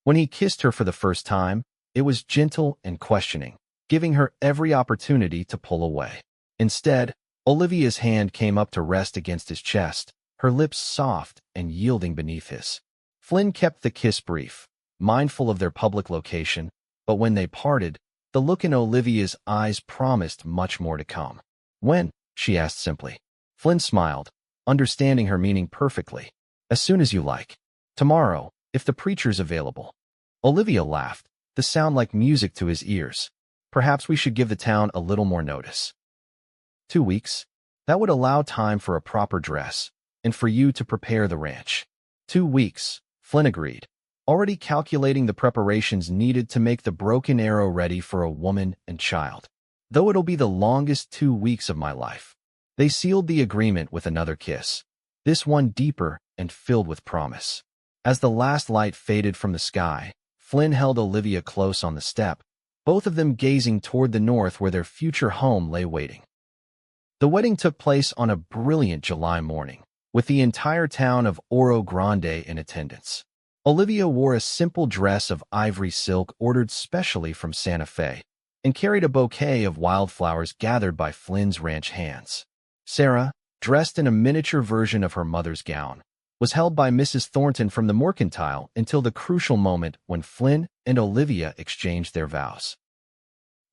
When he kissed her for the first time, it was gentle and questioning, giving her every opportunity to pull away. Instead, Olivia's hand came up to rest against his chest, her lips soft and yielding beneath his. Flynn kept the kiss brief, mindful of their public location, but when they parted, the look in Olivia's eyes promised much more to come. "When?" she asked simply. Flynn smiled, understanding her meaning perfectly. "As soon as you like. Tomorrow, if the preacher's available." Olivia laughed, the sound like music to his ears. "Perhaps we should give the town a little more notice." 2 weeks? That would allow time for a proper dress, and for you to prepare the ranch. 2 weeks, Flynn agreed, already calculating the preparations needed to make the Broken Arrow ready for a woman and child. "Though it'll be the longest 2 weeks of my life." They sealed the agreement with another kiss, this one deeper and filled with promise. As the last light faded from the sky, Flynn held Olivia close on the step, both of them gazing toward the north where their future home lay waiting. The wedding took place on a brilliant July morning, with the entire town of Oro Grande in attendance. Olivia wore a simple dress of ivory silk ordered specially from Santa Fe, and carried a bouquet of wildflowers gathered by Flynn's ranch hands. Sarah, dressed in a miniature version of her mother's gown, was held by Mrs. Thornton from the mercantile until the crucial moment when Flynn and Olivia exchanged their vows.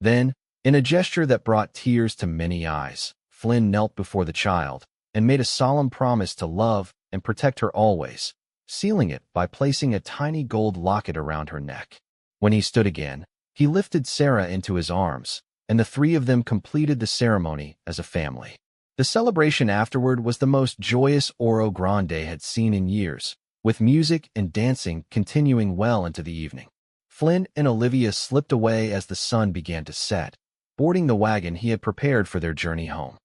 Then, in a gesture that brought tears to many eyes, Flynn knelt before the child and made a solemn promise to love and protect her always, sealing it by placing a tiny gold locket around her neck. When he stood again, he lifted Sarah into his arms, and the three of them completed the ceremony as a family. The celebration afterward was the most joyous Oro Grande had seen in years, with music and dancing continuing well into the evening. Flynn and Olivia slipped away as the sun began to set, boarding the wagon he had prepared for their journey home.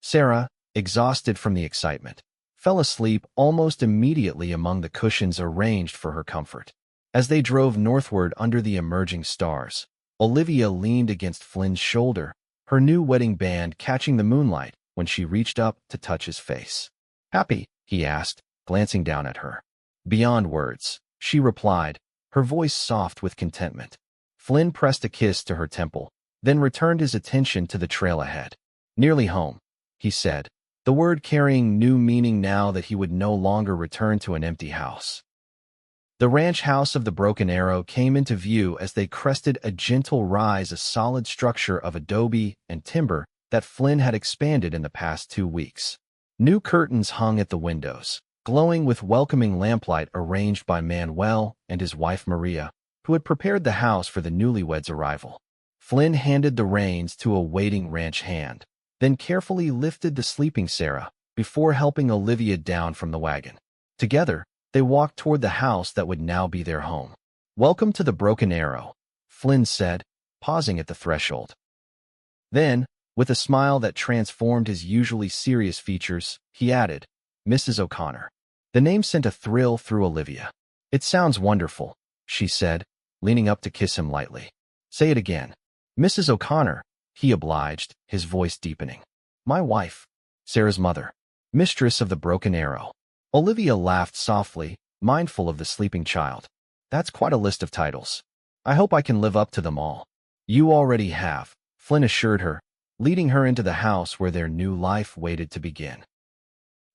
Sarah, exhausted from the excitement, fell asleep almost immediately among the cushions arranged for her comfort. As they drove northward under the emerging stars, Olivia leaned against Flynn's shoulder, her new wedding band catching the moonlight when she reached up to touch his face. "Happy?" he asked, glancing down at her. "Beyond words," she replied, her voice soft with contentment. Flynn pressed a kiss to her temple, then returned his attention to the trail ahead. "Nearly home," he said, the word carrying new meaning now that he would no longer return to an empty house. The ranch house of the Broken Arrow came into view as they crested a gentle rise, a solid structure of adobe and timber that Flynn had expanded in the past 2 weeks. New curtains hung at the windows, glowing with welcoming lamplight arranged by Manuel and his wife Maria, who had prepared the house for the newlyweds' arrival. Flynn handed the reins to a waiting ranch hand, then carefully lifted the sleeping Sarah before helping Olivia down from the wagon. Together, they walked toward the house that would now be their home. "Welcome to the Broken Arrow," Flynn said, pausing at the threshold. Then, with a smile that transformed his usually serious features, he added, "Mrs. O'Connor." The name sent a thrill through Olivia. "It sounds wonderful," she said, leaning up to kiss him lightly. "Say it again." "Mrs. O'Connor," he obliged, his voice deepening. "My wife, Sarah's mother, mistress of the Broken Arrow." Olivia laughed softly, mindful of the sleeping child. "That's quite a list of titles. I hope I can live up to them all." "You already have," Flynn assured her, leading her into the house where their new life waited to begin.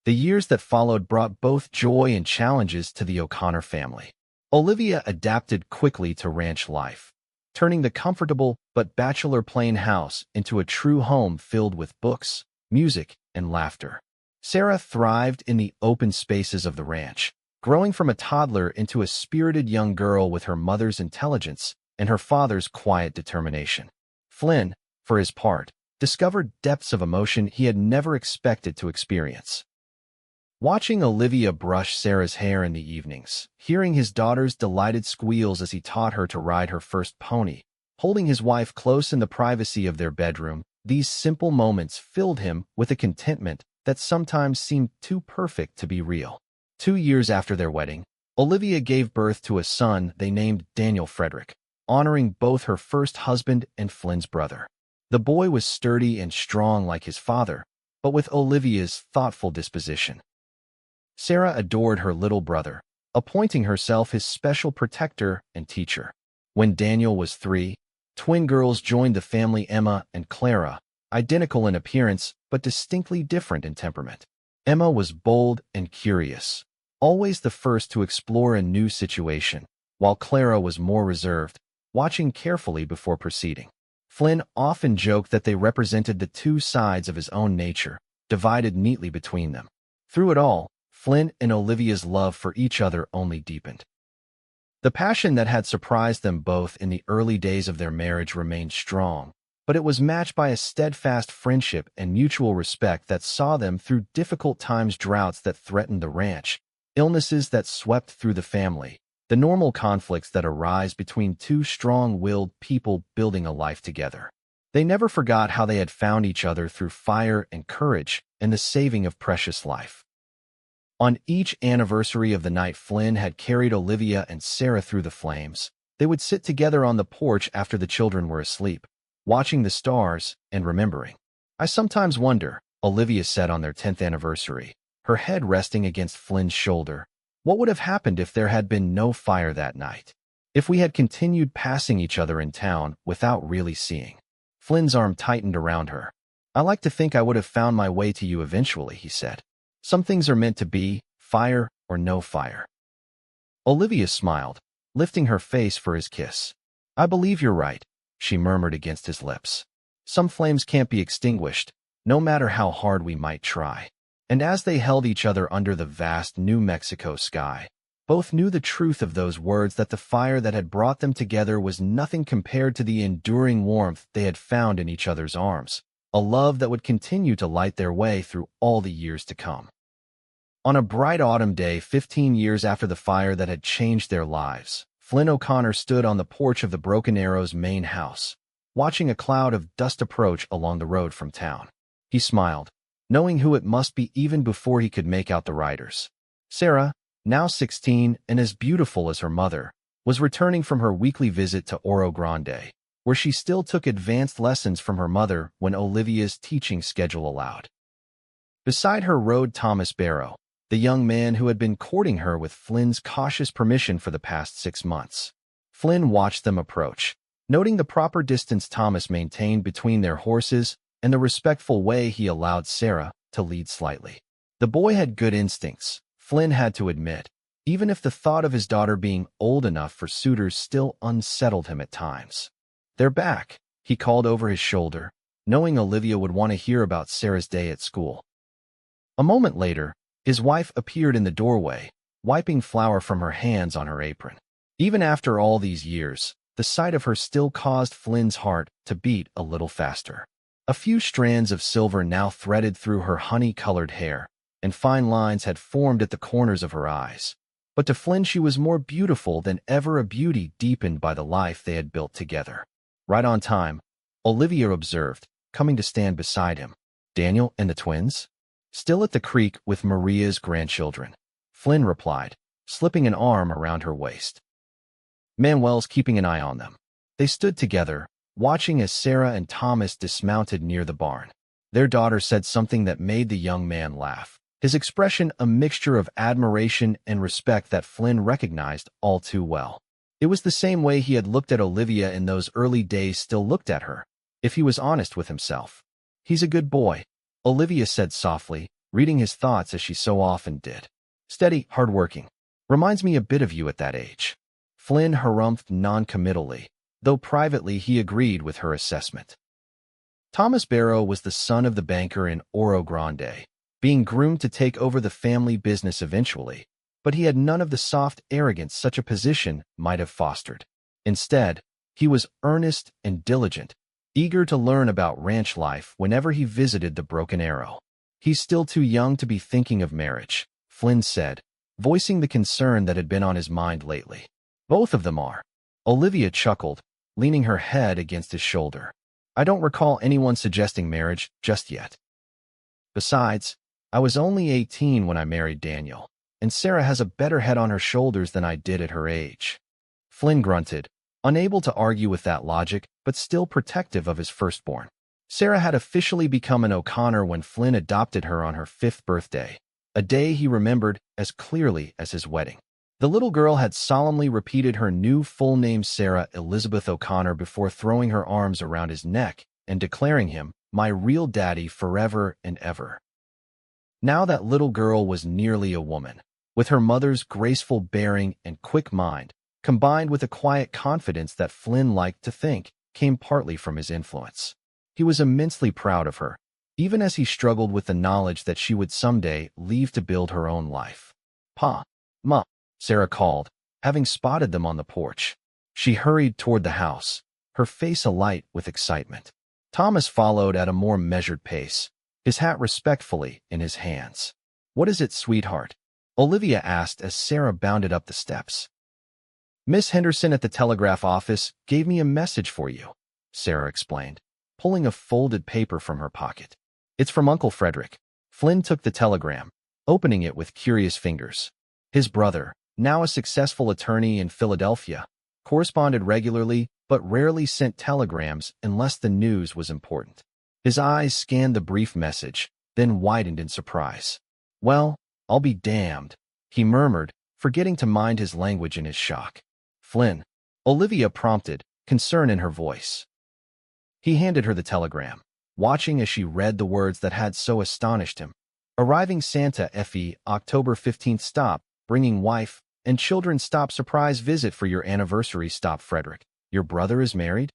The years that followed brought both joy and challenges to the O'Connor family. Olivia adapted quickly to ranch life, turning the comfortable but bachelor plain house into a true home filled with books, music, and laughter. Sarah thrived in the open spaces of the ranch, growing from a toddler into a spirited young girl with her mother's intelligence and her father's quiet determination. Flynn, for his part, discovered depths of emotion he had never expected to experience. Watching Olivia brush Sarah's hair in the evenings, hearing his daughter's delighted squeals as he taught her to ride her first pony, holding his wife close in the privacy of their bedroom, these simple moments filled him with a contentment that sometimes seemed too perfect to be real. 2 years after their wedding, Olivia gave birth to a son they named Daniel Frederick, honoring both her first husband and Flynn's brother. The boy was sturdy and strong like his father, but with Olivia's thoughtful disposition. Sarah adored her little brother, appointing herself his special protector and teacher. When Daniel was 3, twin girls joined the family, Emma and Clara, identical in appearance but distinctly different in temperament. Emma was bold and curious, always the first to explore a new situation, while Clara was more reserved, watching carefully before proceeding. Flynn often joked that they represented the two sides of his own nature, divided neatly between them. Through it all, Flynn and Olivia's love for each other only deepened. The passion that had surprised them both in the early days of their marriage remained strong, but it was matched by a steadfast friendship and mutual respect that saw them through difficult times, droughts that threatened the ranch, illnesses that swept through the family, the normal conflicts that arise between two strong-willed people building a life together. They never forgot how they had found each other through fire and courage and the saving of precious life. On each anniversary of the night Flynn had carried Olivia and Sarah through the flames, they would sit together on the porch after the children were asleep, watching the stars and remembering. "I sometimes wonder," Olivia said on their 10th anniversary, her head resting against Flynn's shoulder, "what would have happened if there had been no fire that night? If we had continued passing each other in town without really seeing." Flynn's arm tightened around her. "I like to think I would have found my way to you eventually," he said. "Some things are meant to be, fire or no fire." Olivia smiled, lifting her face for his kiss. "I believe you're right," she murmured against his lips. "Some flames can't be extinguished, no matter how hard we might try." And as they held each other under the vast New Mexico sky, both knew the truth of those words, that the fire that had brought them together was nothing compared to the enduring warmth they had found in each other's arms, a love that would continue to light their way through all the years to come. On a bright autumn day 15 years after the fire that had changed their lives, Flynn O'Connor stood on the porch of the Broken Arrow's main house, watching a cloud of dust approach along the road from town. He smiled, knowing who it must be even before he could make out the riders. Sarah, now 16 and as beautiful as her mother, was returning from her weekly visit to Oro Grande, where she still took advanced lessons from her mother when Olivia's teaching schedule allowed. Beside her rode Thomas Barrow, the young man who had been courting her with Flynn's cautious permission for the past 6 months. Flynn watched them approach, noting the proper distance Thomas maintained between their horses and the respectful way he allowed Sarah to lead slightly. The boy had good instincts, Flynn had to admit, even if the thought of his daughter being old enough for suitors still unsettled him at times. "They're back," he called over his shoulder, knowing Olivia would want to hear about Sarah's day at school. A moment later, his wife appeared in the doorway, wiping flour from her hands on her apron. Even after all these years, the sight of her still caused Flynn's heart to beat a little faster. A few strands of silver now threaded through her honey-colored hair, and fine lines had formed at the corners of her eyes. But to Flynn she was more beautiful than ever, a beauty deepened by the life they had built together. "Right on time," Olivia observed, coming to stand beside him. "Daniel and the twins?" "Still at the creek with Maria's grandchildren," Flynn replied, slipping an arm around her waist. "Manuel's keeping an eye on them." They stood together, watching as Sarah and Thomas dismounted near the barn. Their daughter said something that made the young man laugh, his expression a mixture of admiration and respect that Flynn recognized all too well. It was the same way he had looked at Olivia in those early days still looked at her, if he was honest with himself. "He's a good boy," Olivia said softly, reading his thoughts as she so often did. "Steady, hardworking. Reminds me a bit of you at that age." Flynn harumphed non-committally, though privately he agreed with her assessment. Thomas Barrow was the son of the banker in Oro Grande, being groomed to take over the family business eventually, but he had none of the soft arrogance such a position might have fostered. Instead, he was earnest and diligent, eager to learn about ranch life whenever he visited the Broken Arrow. "He's still too young to be thinking of marriage," Flynn said, voicing the concern that had been on his mind lately. "Both of them are." Olivia chuckled, leaning her head against his shoulder. "I don't recall anyone suggesting marriage just yet. Besides, I was only 18 when I married Daniel, and Sarah has a better head on her shoulders than I did at her age." Flynn grunted, unable to argue with that logic, but still protective of his firstborn. Sarah had officially become an O'Connor when Flynn adopted her on her 5th birthday, a day he remembered as clearly as his wedding. The little girl had solemnly repeated her new full name, Sarah Elizabeth O'Connor, before throwing her arms around his neck and declaring him, "My real daddy forever and ever." Now that little girl was nearly a woman, with her mother's graceful bearing and quick mind, combined with a quiet confidence that Flynn liked to think came partly from his influence. He was immensely proud of her, even as he struggled with the knowledge that she would someday leave to build her own life. "Pa, Ma," Sarah called, having spotted them on the porch. She hurried toward the house, her face alight with excitement. Thomas followed at a more measured pace, his hat respectfully in his hands. "What is it, sweetheart?" Olivia asked as Sarah bounded up the steps. "Miss Henderson at the telegraph office gave me a message for you," Sarah explained, pulling a folded paper from her pocket. "It's from Uncle Frederick." Flynn took the telegram, opening it with curious fingers. His brother, now a successful attorney in Philadelphia, corresponded regularly but rarely sent telegrams unless the news was important. His eyes scanned the brief message, then widened in surprise. "Well, I'll be damned," he murmured, forgetting to mind his language in his shock. "Flynn," Olivia prompted, concern in her voice. He handed her the telegram, watching as she read the words that had so astonished him. "Arriving Santa Fe, October 15th stop, bringing wife and children stop surprise visit for your anniversary stop Frederick. Your brother is married?"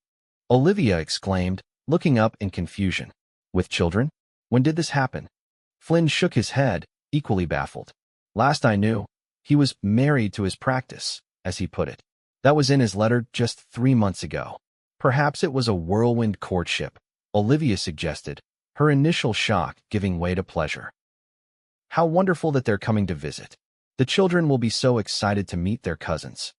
Olivia exclaimed, looking up in confusion. "With children? When did this happen?" Flynn shook his head, equally baffled. "Last I knew, he was married to his practice, as he put it. That was in his letter just 3 months ago." "Perhaps it was a whirlwind courtship," Olivia suggested, her initial shock giving way to pleasure. "How wonderful that they're coming to visit. The children will be so excited to meet their cousins."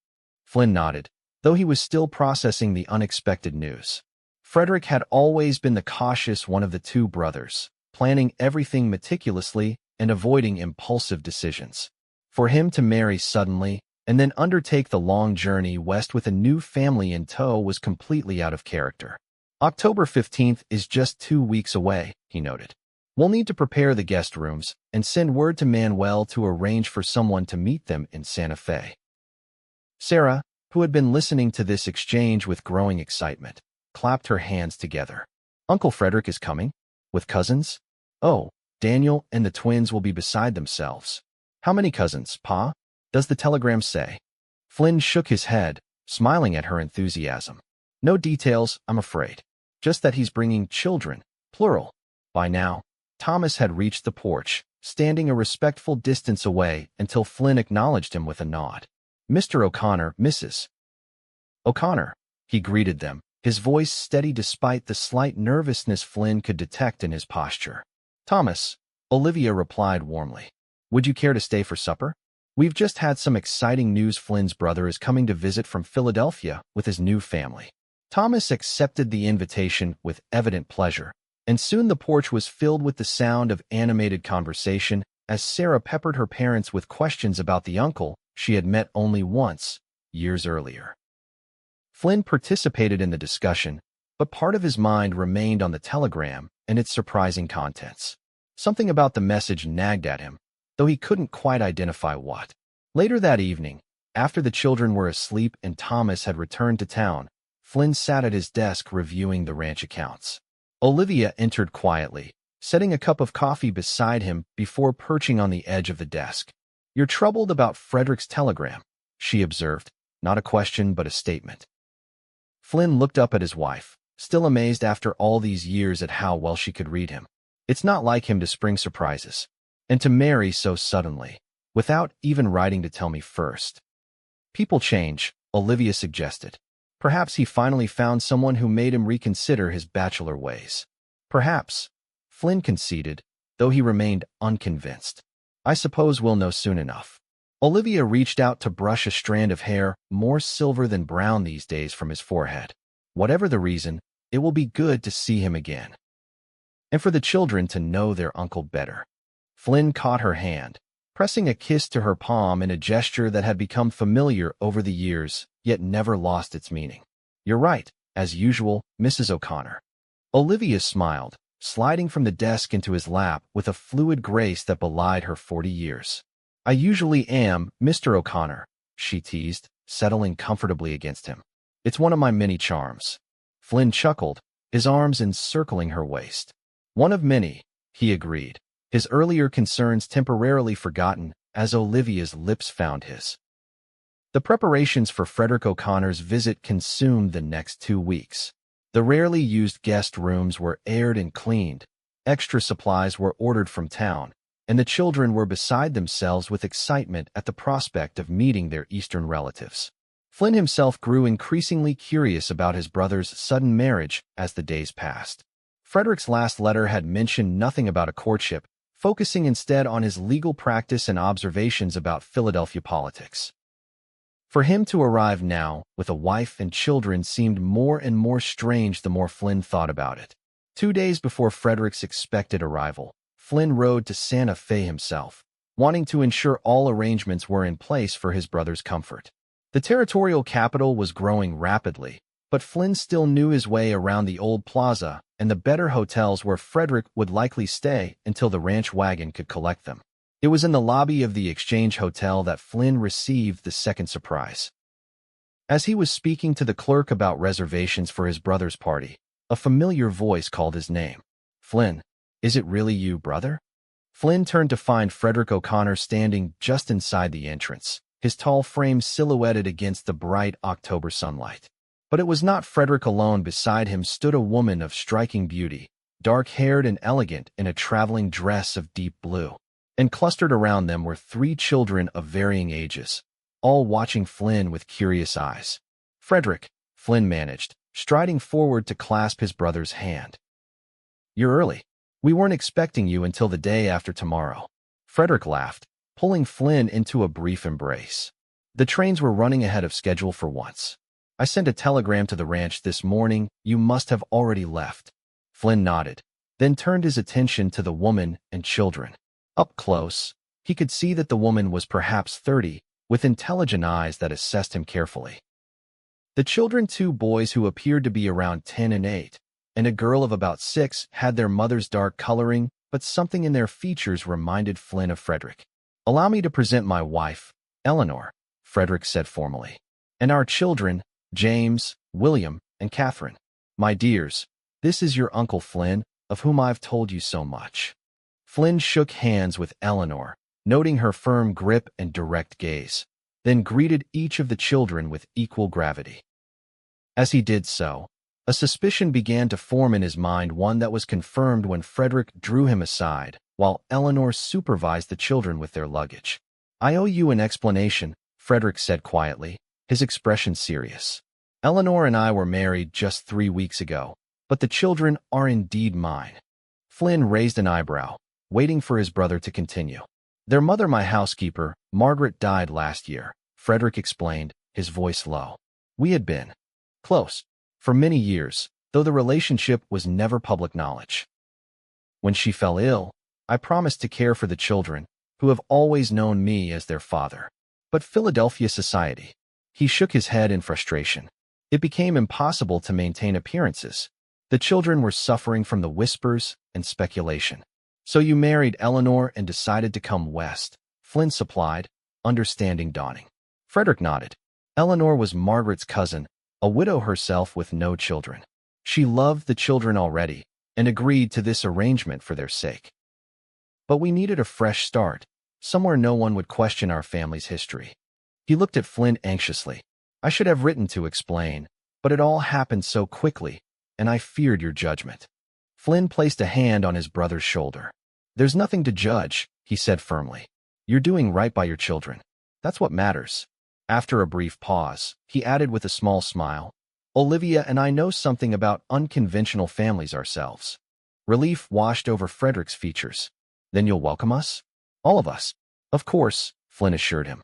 Flynn nodded, though he was still processing the unexpected news. Frederick had always been the cautious one of the two brothers, planning everything meticulously and avoiding impulsive decisions. For him to marry suddenly and then undertake the long journey west with a new family in tow was completely out of character. "October 15th is just 2 weeks away," he noted. "We'll need to prepare the guest rooms and send word to Manuel to arrange for someone to meet them in Santa Fe." Sarah, who had been listening to this exchange with growing excitement, clapped her hands together. "Uncle Frederick is coming? With cousins? Oh, Daniel and the twins will be beside themselves. How many cousins, Pa? Does the telegram say?" Flynn shook his head, smiling at her enthusiasm. "No details, I'm afraid. Just that he's bringing children, plural." By now, Thomas had reached the porch, standing a respectful distance away until Flynn acknowledged him with a nod. "Mr. O'Connor, Mrs. O'Connor," he greeted them, his voice steady despite the slight nervousness Flynn could detect in his posture. "Thomas," Olivia replied warmly. "Would you care to stay for supper? We've just had some exciting news. Flynn's brother is coming to visit from Philadelphia with his new family." Thomas accepted the invitation with evident pleasure, and soon the porch was filled with the sound of animated conversation as Sarah peppered her parents with questions about the uncle she had met only once, years earlier. Flynn participated in the discussion, but part of his mind remained on the telegram and its surprising contents. Something about the message nagged at him, though he couldn't quite identify what. Later that evening, after the children were asleep and Thomas had returned to town, Flynn sat at his desk reviewing the ranch accounts. Olivia entered quietly, setting a cup of coffee beside him before perching on the edge of the desk. "You're troubled about Frederick's telegram," she observed, not a question but a statement. Flynn looked up at his wife, still amazed after all these years at how well she could read him. It's not like him to spring surprises, and to marry so suddenly, without even writing to tell me first. "People change," Olivia suggested. "Perhaps he finally found someone who made him reconsider his bachelor ways." "Perhaps," Flynn conceded, though he remained unconvinced. "I suppose we'll know soon enough." Olivia reached out to brush a strand of hair, more silver than brown these days, from his forehead. "Whatever the reason, it will be good to see him again. And for the children to know their uncle better." Flynn caught her hand, pressing a kiss to her palm in a gesture that had become familiar over the years, yet never lost its meaning. "You're right, as usual, Mrs. O'Connor." Olivia smiled, sliding from the desk into his lap with a fluid grace that belied her 40 years. "I usually am, Mr. O'Connor," she teased, settling comfortably against him. "It's one of my many charms." Flynn chuckled, his arms encircling her waist. "One of many," he agreed, his earlier concerns temporarily forgotten as Olivia's lips found his. The preparations for Frederick O'Connor's visit consumed the next 2 weeks. The rarely used guest rooms were aired and cleaned, extra supplies were ordered from town, and the children were beside themselves with excitement at the prospect of meeting their Eastern relatives. Flynn himself grew increasingly curious about his brother's sudden marriage as the days passed. Frederick's last letter had mentioned nothing about a courtship, focusing instead on his legal practice and observations about Philadelphia politics. For him to arrive now, with a wife and children, seemed more and more strange the more Flynn thought about it. 2 days before Frederick's expected arrival, Flynn rode to Santa Fe himself, wanting to ensure all arrangements were in place for his brother's comfort. The territorial capital was growing rapidly, but Flynn still knew his way around the old plaza and the better hotels where Frederick would likely stay until the ranch wagon could collect them. It was in the lobby of the Exchange Hotel that Flynn received the second surprise. As he was speaking to the clerk about reservations for his brother's party, a familiar voice called his name. "Flynn, is it really you, brother?" Flynn turned to find Frederick O'Connor standing just inside the entrance, his tall frame silhouetted against the bright October sunlight. But it was not Frederick alone. Beside him stood a woman of striking beauty, dark-haired and elegant in a traveling dress of deep blue. And clustered around them were 3 children of varying ages, all watching Flynn with curious eyes. "Frederick," Flynn managed, striding forward to clasp his brother's hand. "You're early. We weren't expecting you until the day after tomorrow." Frederick laughed, pulling Flynn into a brief embrace. "The trains were running ahead of schedule for once. I sent a telegram to the ranch this morning. You must have already left." Flynn nodded, then turned his attention to the woman and children. Up close, he could see that the woman was perhaps 30, with intelligent eyes that assessed him carefully. The children, 2 boys who appeared to be around 10 and 8, and a girl of about 6, had their mother's dark coloring, but something in their features reminded Flynn of Frederick. "Allow me to present my wife, Eleanor," Frederick said formally, "and our children, James, William, and Catherine. My dears, this is your Uncle Flynn, of whom I've told you so much." Flynn shook hands with Eleanor, noting her firm grip and direct gaze, then greeted each of the children with equal gravity. As he did so, a suspicion began to form in his mind, one that was confirmed when Frederick drew him aside, while Eleanor supervised the children with their luggage. "I owe you an explanation," Frederick said quietly, his expression serious. "Eleanor and I were married just 3 weeks ago, but the children are indeed mine." Flynn raised an eyebrow, waiting for his brother to continue. "Their mother, my housekeeper, Margaret, died last year," Frederick explained, his voice low. "We had been close for many years, though the relationship was never public knowledge. When she fell ill, I promised to care for the children, who have always known me as their father. But Philadelphia society." He shook his head in frustration. "It became impossible to maintain appearances. The children were suffering from the whispers and speculation. So you married Eleanor and decided to come west," Flynn supplied, understanding dawning. Frederick nodded. "Eleanor was Margaret's cousin, a widow herself with no children. She loved the children already and agreed to this arrangement for their sake. But we needed a fresh start, somewhere no one would question our family's history." He looked at Flynn anxiously. "I should have written to explain, but it all happened so quickly, and I feared your judgment." Flynn placed a hand on his brother's shoulder. "There's nothing to judge," he said firmly. "You're doing right by your children. That's what matters." After a brief pause, he added with a small smile, "Olivia and I know something about unconventional families ourselves." Relief washed over Frederick's features. "Then you'll welcome us?" "All of us." "Of course," Flynn assured him.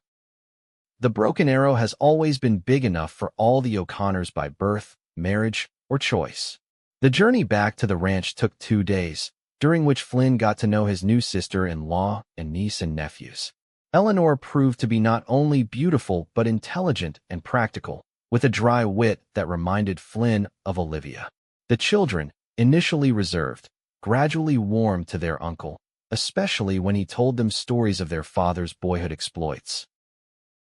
The Broken Arrow has always been big enough for all the O'Connors by birth, marriage, or choice. The journey back to the ranch took 2 days, during which Flynn got to know his new sister-in-law and niece and nephews. Eleanor proved to be not only beautiful but intelligent and practical, with a dry wit that reminded Flynn of Olivia. The children, initially reserved, gradually warmed to their uncle, especially when he told them stories of their father's boyhood exploits.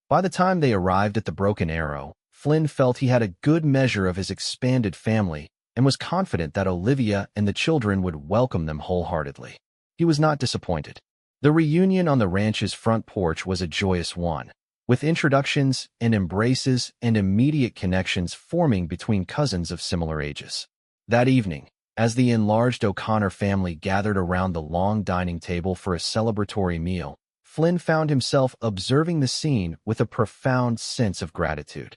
By the time they arrived at the Broken Arrow, Flynn felt he had a good measure of his expanded family and was confident that Olivia and the children would welcome them wholeheartedly. He was not disappointed. The reunion on the ranch's front porch was a joyous one, with introductions and embraces and immediate connections forming between cousins of similar ages. That evening, as the enlarged O'Connor family gathered around the long dining table for a celebratory meal, Flynn found himself observing the scene with a profound sense of gratitude.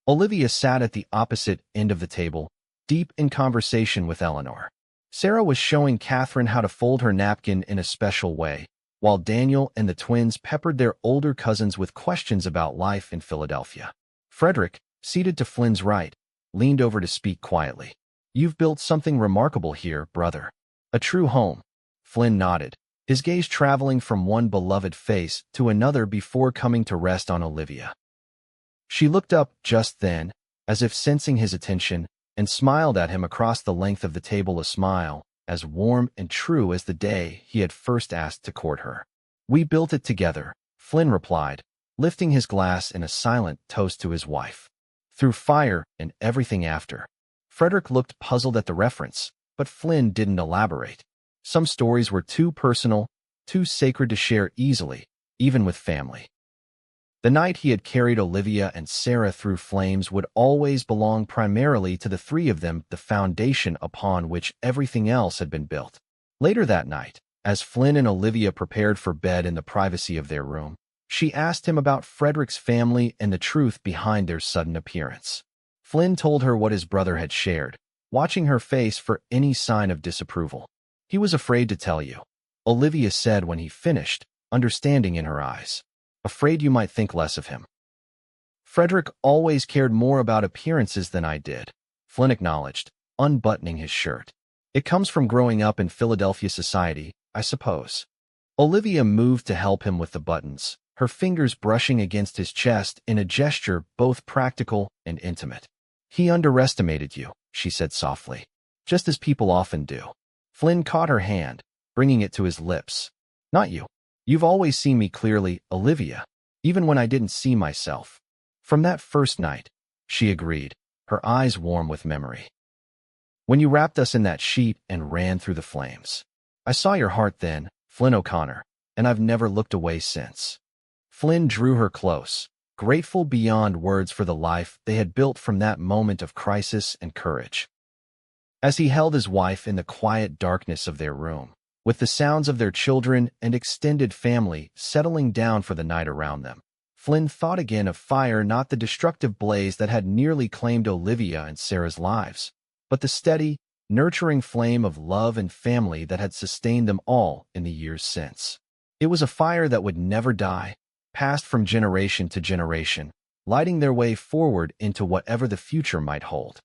Olivia sat at the opposite end of the table, deep in conversation with Eleanor. Sarah was showing Catherine how to fold her napkin in a special way, while Daniel and the twins peppered their older cousins with questions about life in Philadelphia. Frederick, seated to Flynn's right, leaned over to speak quietly. "You've built something remarkable here, brother. A true home." Flynn nodded, his gaze traveling from one beloved face to another before coming to rest on Olivia. She looked up just then, as if sensing his attention, and smiled at him across the length of the table, a smile as warm and true as the day he had first asked to court her. "We built it together," Flynn replied, lifting his glass in a silent toast to his wife. "Through fire and everything after." Frederick looked puzzled at the reference, but Flynn didn't elaborate. Some stories were too personal, too sacred to share easily, even with family. The night he had carried Olivia and Sarah through flames would always belong primarily to the three of them, the foundation upon which everything else had been built. Later that night, as Flynn and Olivia prepared for bed in the privacy of their room, she asked him about Frederick's family and the truth behind their sudden appearance. Flynn told her what his brother had shared, watching her face for any sign of disapproval. "He was afraid to tell you," Olivia said when he finished, understanding in her eyes. "Afraid you might think less of him." "Frederick always cared more about appearances than I did," Flynn acknowledged, unbuttoning his shirt. "It comes from growing up in Philadelphia society, I suppose." Olivia moved to help him with the buttons, her fingers brushing against his chest in a gesture both practical and intimate. "He underestimated you," she said softly, "just as people often do." Flynn caught her hand, bringing it to his lips. "Not you. You've always seen me clearly, Olivia, even when I didn't see myself." "From that first night," she agreed, her eyes warm with memory. "When you wrapped us in that sheet and ran through the flames. I saw your heart then, Flynn O'Connor, and I've never looked away since." Flynn drew her close, grateful beyond words for the life they had built from that moment of crisis and courage. As he held his wife in the quiet darkness of their room, with the sounds of their children and extended family settling down for the night around them, Flynn thought again of fire, not the destructive blaze that had nearly claimed Olivia and Sarah's lives, but the steady, nurturing flame of love and family that had sustained them all in the years since. It was a fire that would never die, passed from generation to generation, lighting their way forward into whatever the future might hold.